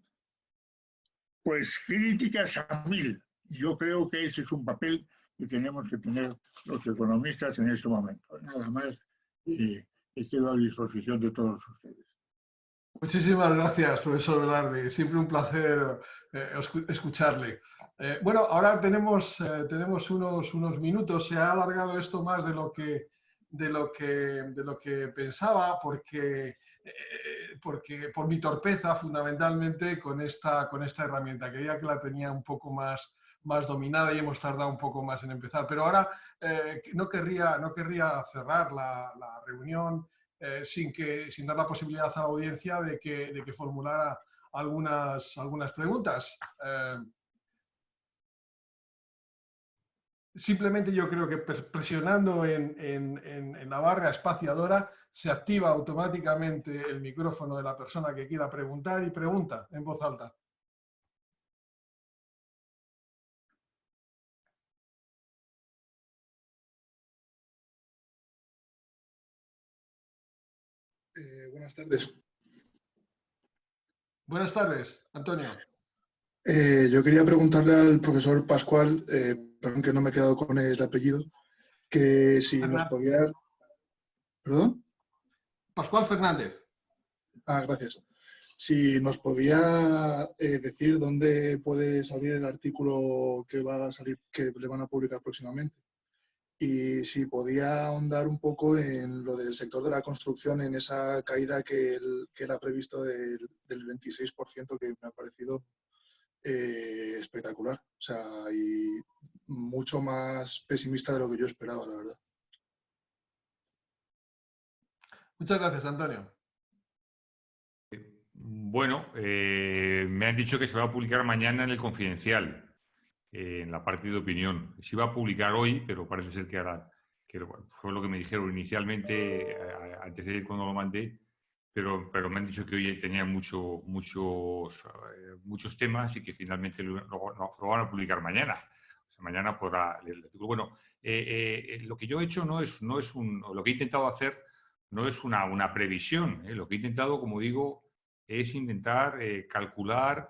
pues críticas a mil. Yo creo que ese es un papel que tenemos que tener los economistas en este momento. Nada más, y quedo a disposición de todos ustedes. Muchísimas gracias, profesor Velarde. Siempre un placer escucharle. Bueno, ahora tenemos unos minutos. Se ha alargado esto más de lo que pensaba, porque por mi torpeza, fundamentalmente, con esta herramienta. Creía que la tenía un poco más dominada y hemos tardado un poco más en empezar. Pero ahora no querría cerrar la reunión sin dar la posibilidad a la audiencia de que formulara algunas preguntas. Simplemente yo creo que presionando en la barra espaciadora se activa automáticamente el micrófono de la persona que quiera preguntar y pregunta en voz alta. Buenas tardes. Buenas tardes, Antonio. Yo quería preguntarle al profesor Pascual, perdón que no me he quedado con el apellido, que si nos podía... ¿Perdón? Pascual Fernández. Ah, gracias. Si nos podía decir dónde puede salir el artículo que va a salir, que le van a publicar próximamente. Y si podía ahondar un poco en lo del sector de la construcción, en esa caída que él ha previsto del 26%, que me ha parecido espectacular. O sea, y mucho más pesimista de lo que yo esperaba, la verdad. Muchas gracias, Antonio. Bueno, me han dicho que se va a publicar mañana en El Confidencial, en la parte de opinión. Se iba a publicar hoy, pero parece ser que ahora, bueno, fue lo que me dijeron inicialmente, antes de ir cuando lo mandé, pero me han dicho que hoy tenía muchos temas y que finalmente lo van a publicar mañana. O sea, mañana podrá leer el artículo. Bueno, lo que yo he hecho lo que he intentado hacer no es una previsión. Lo que he intentado, como digo, es intentar calcular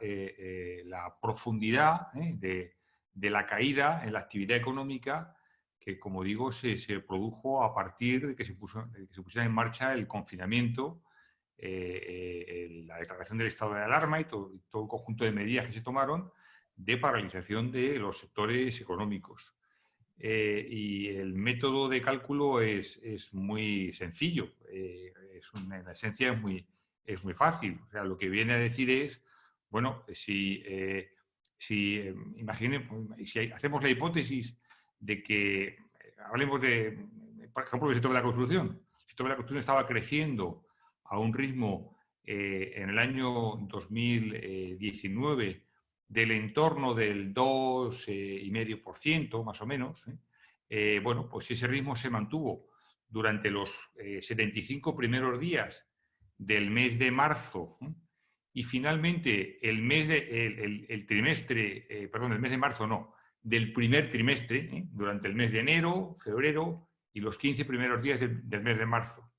la profundidad de la caída en la actividad económica que, como digo, se produjo a partir de que se pusiera en marcha el confinamiento, la declaración del estado de alarma y todo el conjunto de medidas que se tomaron de paralización de los sectores económicos. Y el método de cálculo es muy sencillo, en esencia es muy fácil. O sea, lo que viene a decir es, bueno, si hacemos la hipótesis de que, hablemos de, por ejemplo, del sector de la construcción. El sector de la construcción estaba creciendo a un ritmo en el año 2019 del entorno del 2,5%, más o menos. Bueno, pues ese ritmo se mantuvo durante los 75 primeros días del mes de marzo, y finalmente el mes de marzo no, del primer trimestre, durante el mes de enero, febrero y los 15 primeros días del mes de marzo.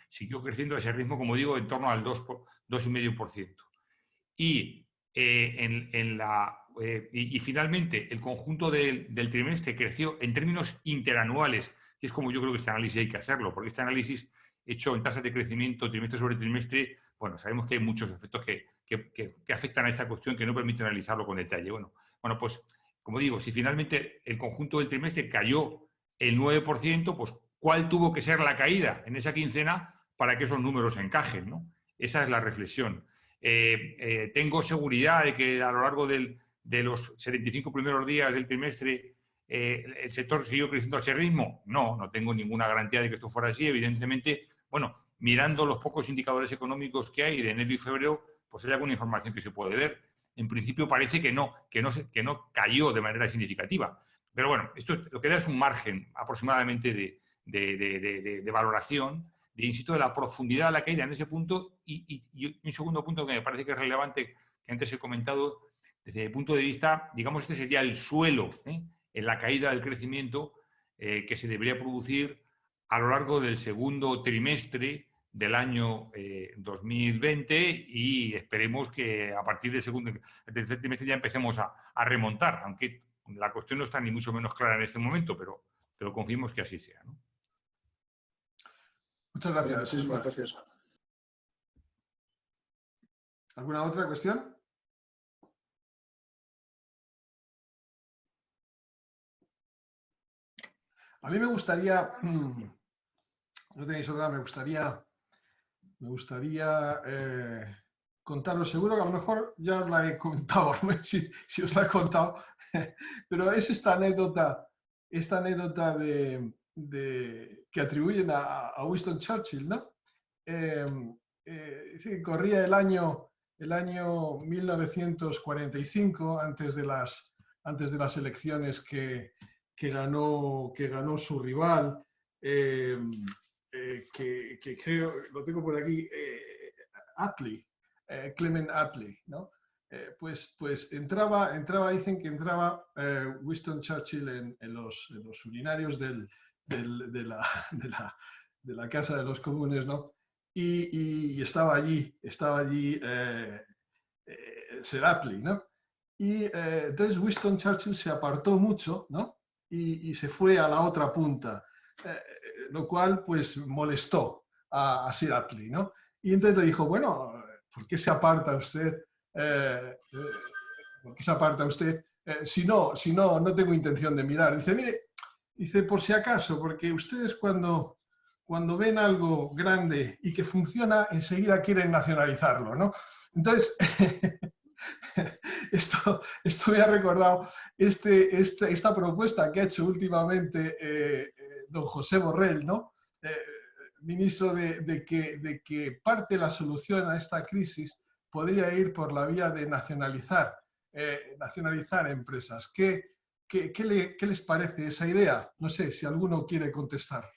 Siguió creciendo a ese ritmo, como digo, en torno al 2,5%. Y finalmente el conjunto del trimestre creció en términos interanuales, que es como yo creo que este análisis hay que hacerlo, porque este análisis hecho en tasas de crecimiento trimestre sobre trimestre, bueno, sabemos que hay muchos efectos que afectan a esta cuestión que no permiten analizarlo con detalle. Bueno, pues, como digo, si finalmente el conjunto del trimestre cayó el 9%, pues ¿cuál tuvo que ser la caída en esa quincena para que esos números encajen, ¿no? Esa es la reflexión. Tengo seguridad de que a lo largo de los 75 primeros días del trimestre el sector siguió creciendo a ese ritmo. No tengo ninguna garantía de que esto fuera así. Evidentemente, bueno, mirando los pocos indicadores económicos que hay de enero y febrero, pues hay alguna información que se puede ver. En principio parece que no cayó de manera significativa. Pero bueno, esto lo que da es un margen aproximadamente de valoración, insisto, de la profundidad de la caída en ese punto. Y un segundo punto que me parece que es relevante, que antes he comentado, desde mi punto de vista, digamos, este sería el suelo en la caída del crecimiento que se debería producir a lo largo del segundo trimestre del año 2020, y esperemos que a partir del tercer trimestre ya empecemos a remontar, aunque la cuestión no está ni mucho menos clara en este momento, pero confiemos que así sea, ¿no? Muchas gracias. Muchísimas gracias. ¿Alguna otra cuestión? A mí me gustaría, no tenéis otra, me gustaría contaros, seguro que a lo mejor ya os la he comentado, no sé si os la he contado, pero es esta anécdota que atribuyen a Winston Churchill, ¿no? Corría el año 1945, antes de las elecciones que ganó su rival, que creo, lo tengo por aquí, Attlee, Clement Attlee, ¿no? Pues entraba, dicen que entraba Winston Churchill en los urinarios de la Casa de los Comunes, ¿no? Y estaba allí Sir Attlee, ¿no? Y entonces Winston Churchill se apartó mucho, ¿no? Y se fue a la otra punta, lo cual pues molestó a Sir Attlee, ¿no? Y entonces le dijo, bueno, ¿por qué se aparta usted? ¿Por qué se aparta usted? Si no tengo intención de mirar. Dice, mire, dice, por si acaso, porque ustedes cuando ven algo grande y que funciona, enseguida quieren nacionalizarlo, ¿no? Entonces, esto me ha recordado esta propuesta que ha hecho últimamente don José Borrell, ¿no? Ministro de que parte de la solución a esta crisis podría ir por la vía de nacionalizar empresas. ¿Qué les parece esa idea? No sé si alguno quiere contestar.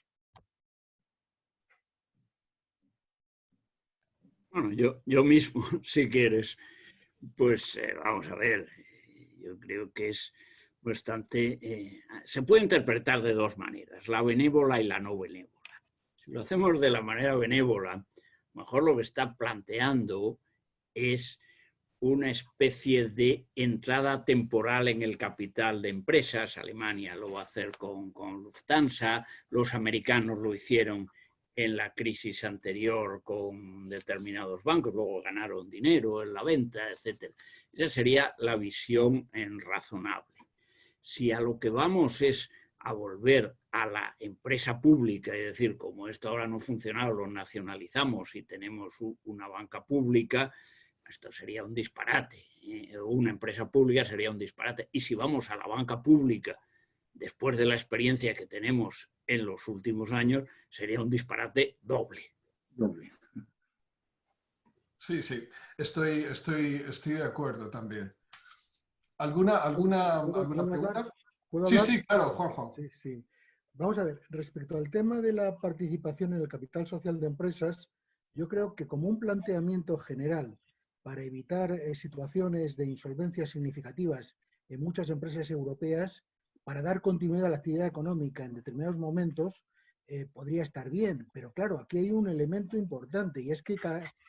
Bueno, yo mismo, si quieres, pues vamos a ver, yo creo que es bastante... se puede interpretar de dos maneras, la benévola y la no benévola. Si lo hacemos de la manera benévola, a lo mejor lo que está planteando es una especie de entrada temporal en el capital de empresas. Alemania lo va a hacer con Lufthansa, los americanos lo hicieron en la crisis anterior con determinados bancos, luego ganaron dinero en la venta, etc. Esa sería la visión razonable. Si a lo que vamos es a volver a la empresa pública, es decir, como esto ahora no ha funcionado, lo nacionalizamos y tenemos una banca pública, esto sería un disparate. Una empresa pública sería un disparate. Y si vamos a la banca pública, después de la experiencia que tenemos en los últimos años, sería un disparate doble. Sí, estoy de acuerdo también. ¿Alguna pregunta? ¿Puedo Sí, hablar? sí, claro, Juanjo. Sí. Vamos a ver, respecto al tema de la participación en el capital social de empresas, yo creo que como un planteamiento general para evitar situaciones de insolvencia significativas en muchas empresas europeas, para dar continuidad a la actividad económica en determinados momentos, podría estar bien. Pero claro, aquí hay un elemento importante y es que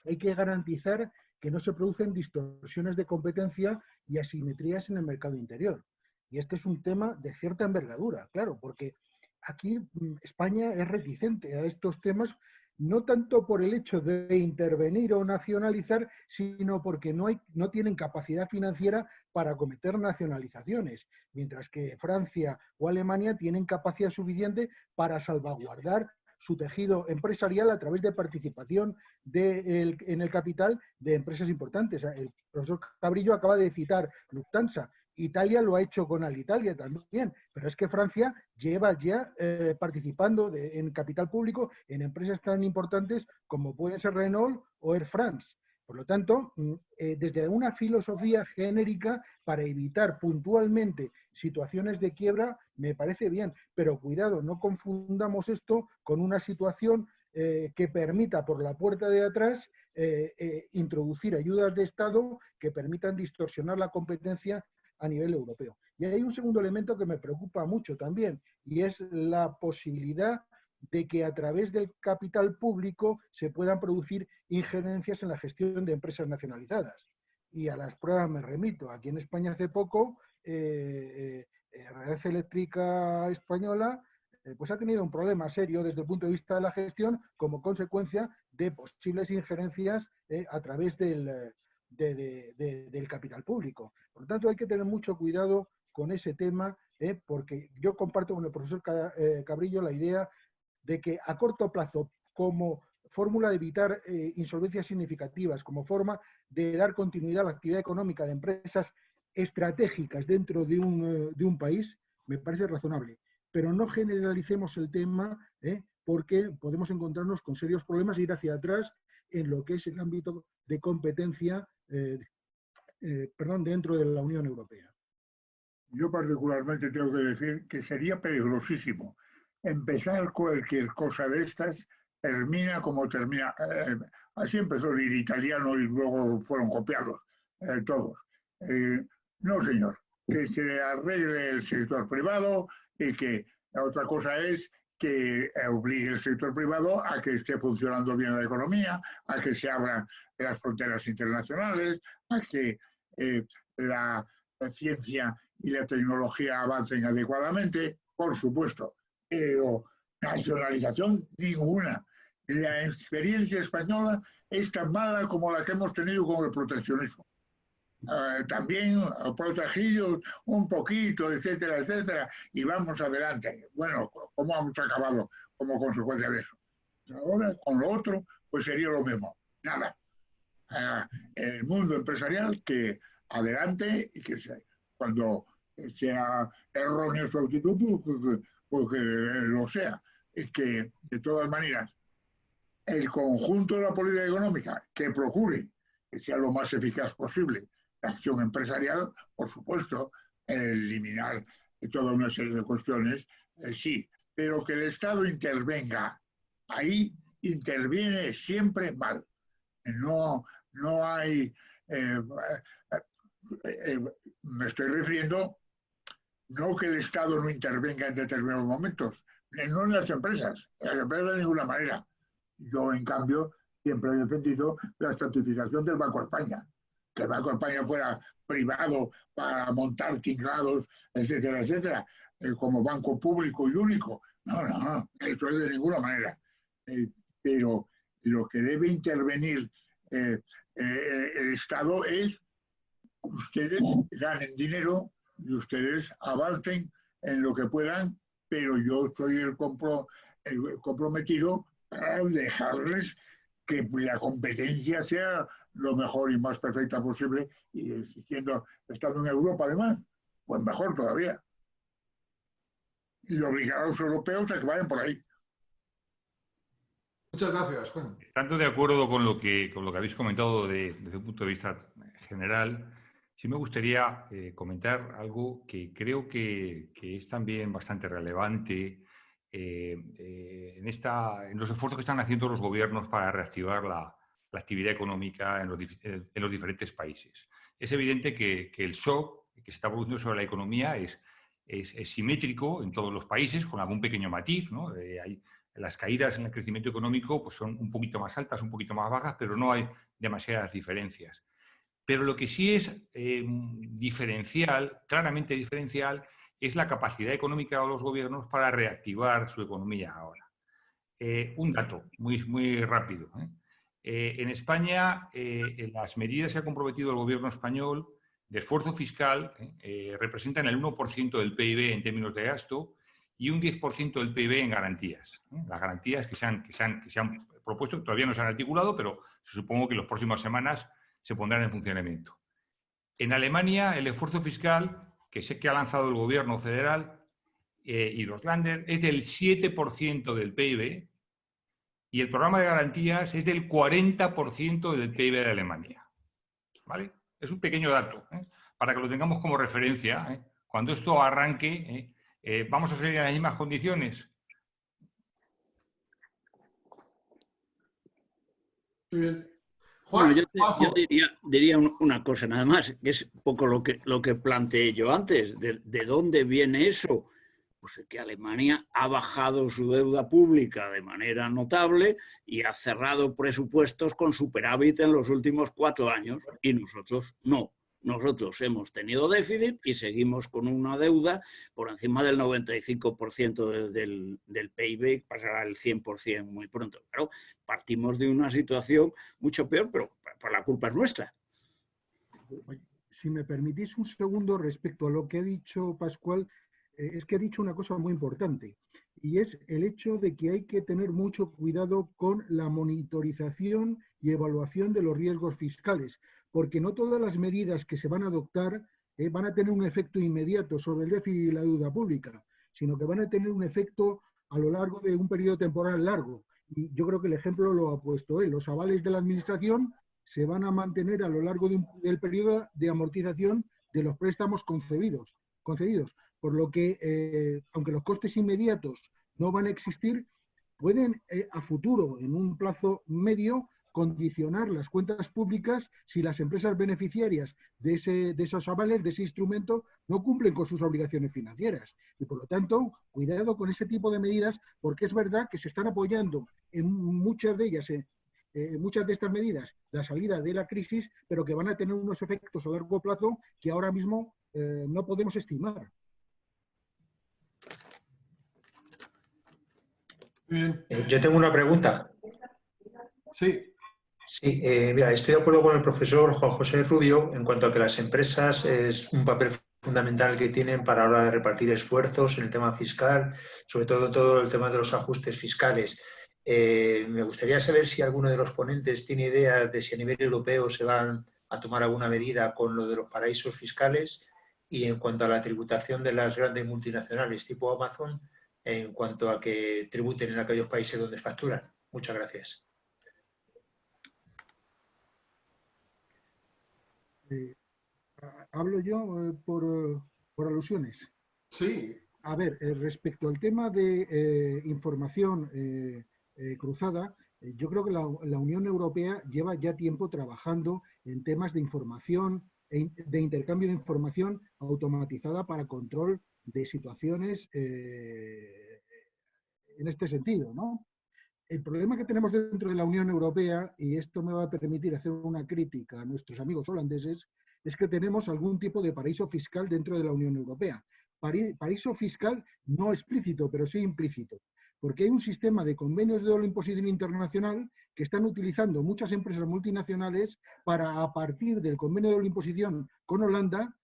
hay que garantizar que no se producen distorsiones de competencia y asimetrías en el mercado interior. Y este es un tema de cierta envergadura, claro, porque aquí España es reticente a estos temas, no tanto por el hecho de intervenir o nacionalizar, sino porque no tienen capacidad financiera para acometer nacionalizaciones, mientras que Francia o Alemania tienen capacidad suficiente para salvaguardar su tejido empresarial a través de participación en el capital de empresas importantes. El profesor Cabrillo acaba de citar Lufthansa. Italia lo ha hecho con Alitalia también, pero es que Francia lleva ya participando en capital público en empresas tan importantes como pueden ser Renault o Air France. Por lo tanto, desde una filosofía genérica para evitar puntualmente situaciones de quiebra, me parece bien, pero cuidado, no confundamos esto con una situación que permita por la puerta de atrás introducir ayudas de Estado que permitan distorsionar la competencia a nivel europeo. Y hay un segundo elemento que me preocupa mucho también, y es la posibilidad de que a través del capital público se puedan producir injerencias en la gestión de empresas nacionalizadas. Y a las pruebas me remito. Aquí en España hace poco, Red Eléctrica Española pues ha tenido un problema serio desde el punto de vista de la gestión como consecuencia de posibles injerencias a través del capital público. Por lo tanto, hay que tener mucho cuidado con ese tema, porque yo comparto con el profesor Cabrillo la idea de que a corto plazo, como fórmula de evitar insolvencias significativas, como forma de dar continuidad a la actividad económica de empresas estratégicas dentro de un país, me parece razonable. Pero no generalicemos el tema, porque podemos encontrarnos con serios problemas e ir hacia atrás en lo que es el ámbito de competencia dentro de la Unión Europea. Yo particularmente tengo que decir que sería peligrosísimo empezar cualquier cosa de estas termina como termina. Así empezó el italiano y luego fueron copiados todos. No, señor, que se arregle el sector privado y que la otra cosa es que obligue el sector privado a que esté funcionando bien la economía, a que se abran las fronteras internacionales, a que la ciencia y la tecnología avancen adecuadamente, por supuesto, pero nacionalización ninguna. La experiencia española es tan mala como la que hemos tenido con el proteccionismo. También protegidos un poquito, etcétera, etcétera, y vamos adelante. Bueno, ¿cómo hemos acabado como consecuencia de eso? Ahora, con lo otro, pues sería lo mismo. Nada. El mundo empresarial que adelante y que cuando sea erróneo su actitud, pues que lo sea. Es que, de todas maneras, el conjunto de la política económica que procure que sea lo más eficaz posible la acción empresarial, por supuesto, eliminar toda una serie de cuestiones, sí, pero que el Estado intervenga ahí, interviene siempre mal. No hay... me estoy refiriendo no que el Estado no intervenga en determinados momentos, no en las empresas de ninguna manera. Yo, en cambio, siempre he defendido la estratificación del Banco de España, que el Banco de España fuera privado para montar tingrados, etcétera, etcétera, como banco público y único. No, eso es de ninguna manera. Pero lo que debe intervenir el Estado es ustedes ganen dinero y ustedes avancen en lo que puedan, pero yo soy el comprometido para dejarles que la competencia sea lo mejor y más perfecta posible, y estando en Europa además, pues mejor todavía. Y obligar a los europeos a que vayan por ahí. Muchas gracias, Juan. Estando de acuerdo con lo que habéis comentado desde un punto de vista general, sí me gustaría comentar algo que creo que es también bastante relevante en los esfuerzos que están haciendo los gobiernos para reactivar la actividad económica en los diferentes países. Es evidente que el shock que se está produciendo sobre la economía es simétrico en todos los países, con algún pequeño matiz, ¿no? Las caídas en el crecimiento económico pues, son un poquito más altas, un poquito más bajas, pero no hay demasiadas diferencias. Pero lo que sí es diferencial, claramente diferencial, es la capacidad económica de los gobiernos para reactivar su economía ahora. Un dato muy rápido. En España, las medidas que ha comprometido el gobierno español de esfuerzo fiscal representan el 1% del PIB en términos de gasto y un 10% del PIB en garantías. Las garantías que se han propuesto, que todavía no se han articulado, pero supongo que en las próximas semanas se pondrán en funcionamiento. En Alemania, el esfuerzo fiscal que sé que ha lanzado el gobierno federal y los Länder es del 7% del PIB y el programa de garantías es del 40% del PIB de Alemania. ¿Vale? Es un pequeño dato, para que lo tengamos como referencia. Cuando esto arranque, ¿vamos a seguir en las mismas condiciones? Muy bien. Juan, bueno, yo diría una cosa nada más, que es un poco lo que planteé yo antes. ¿De dónde viene eso? Pues que Alemania ha bajado su deuda pública de manera notable y ha cerrado presupuestos con superávit en los últimos 4 años y nosotros no. Nosotros hemos tenido déficit y seguimos con una deuda por encima del 95% del PIB, pasará al 100% muy pronto. Claro, partimos de una situación mucho peor, pero por la culpa es nuestra. Si me permitís un segundo respecto a lo que ha dicho Pascual, es que ha dicho una cosa muy importante, y es el hecho de que hay que tener mucho cuidado con la monitorización y evaluación de los riesgos fiscales, porque no todas las medidas que se van a adoptar van a tener un efecto inmediato sobre el déficit y la deuda pública, sino que van a tener un efecto a lo largo de un periodo temporal largo. Y yo creo que el ejemplo lo ha puesto él. Los avales de la administración se van a mantener a lo largo del periodo de amortización de los préstamos concedidos. Por lo que, aunque los costes inmediatos no van a existir, pueden a futuro, en un plazo medio, condicionar las cuentas públicas si las empresas beneficiarias de esos avales, de ese instrumento, no cumplen con sus obligaciones financieras. Y por lo tanto, cuidado con ese tipo de medidas, porque es verdad que se están apoyando en muchas de ellas, muchas de estas medidas, la salida de la crisis, pero que van a tener unos efectos a largo plazo que ahora mismo no podemos estimar. Bien. Yo tengo una pregunta. Sí. Sí, mira, estoy de acuerdo con el profesor Juan José Rubio en cuanto a que las empresas es un papel fundamental que tienen para la hora de repartir esfuerzos en el tema fiscal, sobre todo el tema de los ajustes fiscales. Me gustaría saber si alguno de los ponentes tiene idea de si a nivel europeo se van a tomar alguna medida con lo de los paraísos fiscales, y en cuanto a la tributación de las grandes multinacionales tipo Amazon, en cuanto a que tributen en aquellos países donde facturan. Muchas gracias. Hablo yo por alusiones. Sí. A ver, respecto al tema de información cruzada, yo creo que la Unión Europea lleva ya tiempo trabajando en temas de información, de intercambio de información automatizada para control de situaciones en este sentido, ¿no? El problema que tenemos dentro de la Unión Europea, y esto me va a permitir hacer una crítica a nuestros amigos holandeses, es que tenemos algún tipo de paraíso fiscal dentro de la Unión Europea. Paraíso fiscal no explícito, pero sí implícito, porque hay un sistema de convenios de doble imposición internacional que están utilizando muchas empresas multinacionales para, a partir del convenio de doble imposición con Holanda,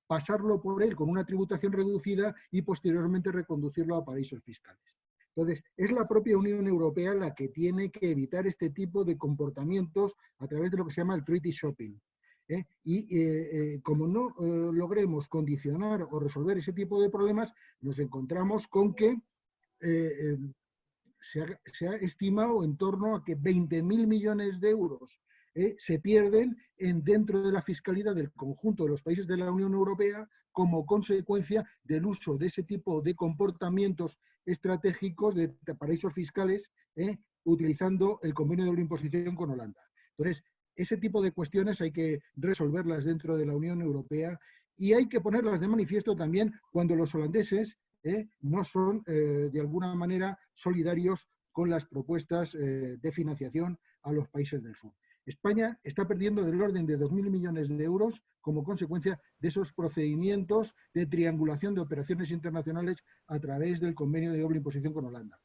pasarlo por él con una tributación reducida y posteriormente reconducirlo a paraísos fiscales. Entonces, es la propia Unión Europea la que tiene que evitar este tipo de comportamientos a través de lo que se llama el treaty shopping. Como no logremos condicionar o resolver ese tipo de problemas, nos encontramos con que se ha estimado en torno a que 20.000 millones de euros se pierden dentro de la fiscalidad del conjunto de los países de la Unión Europea como consecuencia del uso de ese tipo de comportamientos estratégicos de paraísos fiscales, utilizando el convenio de doble imposición con Holanda. Entonces, ese tipo de cuestiones hay que resolverlas dentro de la Unión Europea y hay que ponerlas de manifiesto también cuando los holandeses no son de alguna manera solidarios con las propuestas de financiación a los países del sur. España está perdiendo del orden de 2.000 millones de euros como consecuencia de esos procedimientos de triangulación de operaciones internacionales a través del convenio de doble imposición con Holanda.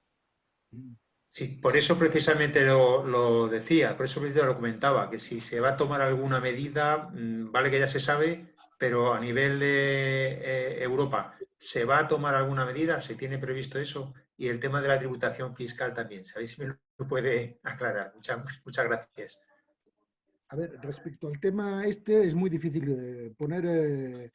Sí, por eso precisamente lo decía, por eso precisamente lo comentaba, que si se va a tomar alguna medida, vale que ya se sabe, pero a nivel de Europa, ¿se va a tomar alguna medida? ¿Se tiene previsto eso? Y el tema de la tributación fiscal también, ¿sabéis si me lo puede aclarar? Muchas gracias. A ver, respecto al tema es muy difícil poner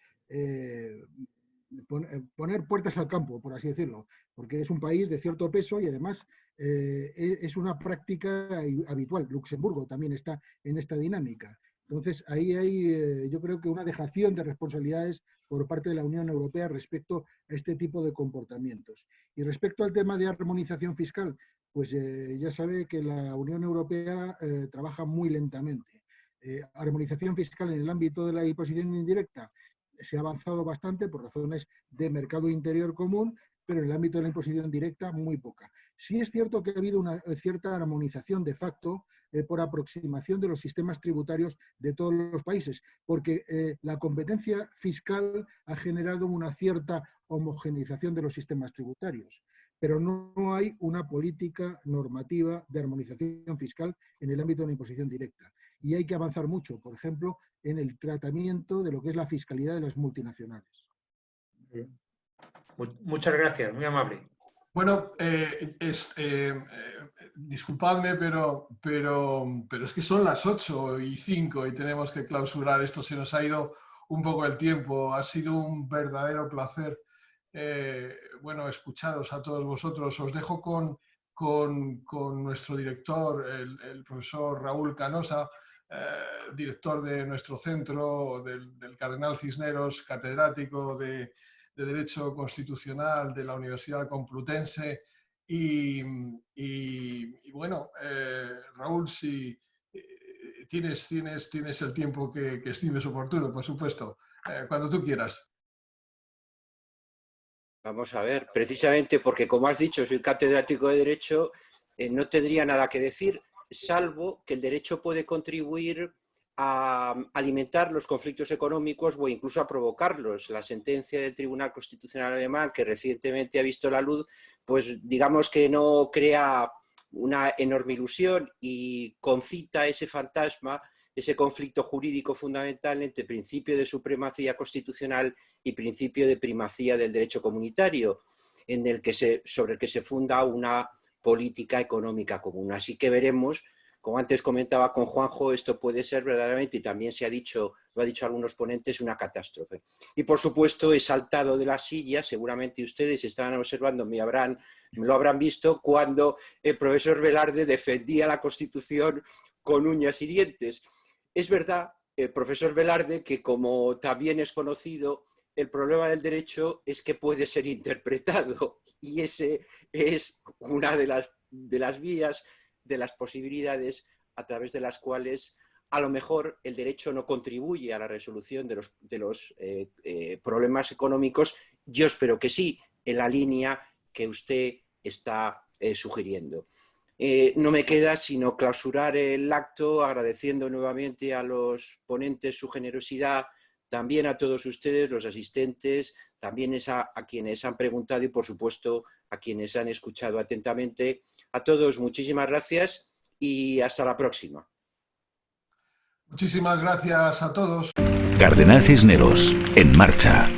puertas al campo, por así decirlo, porque es un país de cierto peso y además es una práctica habitual. Luxemburgo también está en esta dinámica. Entonces, ahí hay, yo creo que una dejación de responsabilidades por parte de la Unión Europea respecto a este tipo de comportamientos. Y respecto al tema de armonización fiscal, pues ya sabe que la Unión Europea trabaja muy lentamente. Armonización fiscal en el ámbito de la imposición indirecta se ha avanzado bastante por razones de mercado interior común, pero en el ámbito de la imposición directa muy poca. Sí es cierto que ha habido una cierta armonización de facto por aproximación de los sistemas tributarios de todos los países, porque la competencia fiscal ha generado una cierta homogeneización de los sistemas tributarios, pero no hay una política normativa de armonización fiscal en el ámbito de la imposición directa. Y hay que avanzar mucho, por ejemplo, en el tratamiento de lo que es la fiscalidad de las multinacionales. Muchas gracias, muy amable. Bueno, disculpadme, pero es que son las 8:05 y tenemos que clausurar esto. Se nos ha ido un poco el tiempo. Ha sido un verdadero placer escucharos a todos vosotros. Os dejo con nuestro director, el profesor Raúl Canosa, director de nuestro centro, del Cardenal Cisneros, catedrático de Derecho Constitucional de la Universidad Complutense, Y bueno, Raúl, si tienes el tiempo que estimes oportuno, por supuesto, cuando tú quieras. Vamos a ver, precisamente porque, como has dicho, soy catedrático de Derecho, no tendría nada que decir, salvo que el derecho puede contribuir a alimentar los conflictos económicos o incluso a provocarlos. La sentencia del Tribunal Constitucional Alemán, que recientemente ha visto la luz, pues digamos que no crea una enorme ilusión y concita ese fantasma, ese conflicto jurídico fundamental entre principio de supremacía constitucional y principio de primacía del derecho comunitario, sobre el que se funda una política económica común. Así que veremos, como antes comentaba con Juanjo, esto puede ser verdaderamente, y también lo ha dicho algunos ponentes, una catástrofe. Y por supuesto he saltado de la silla, seguramente ustedes estaban observando, me lo habrán visto, cuando el profesor Velarde defendía la Constitución con uñas y dientes. Es verdad, profesor Velarde, que como también es conocido, el problema del derecho es que puede ser interpretado, y ese es una de las vías, de las posibilidades a través de las cuales a lo mejor el derecho no contribuye a la resolución de los problemas económicos. Yo espero que sí, en la línea que usted está sugiriendo. No me queda sino clausurar el acto agradeciendo nuevamente a los ponentes su generosidad, también a todos ustedes, los asistentes, también a quienes han preguntado y, por supuesto, a quienes han escuchado atentamente. A todos, muchísimas gracias y hasta la próxima. Muchísimas gracias a todos. Cardenal Cisneros, en marcha.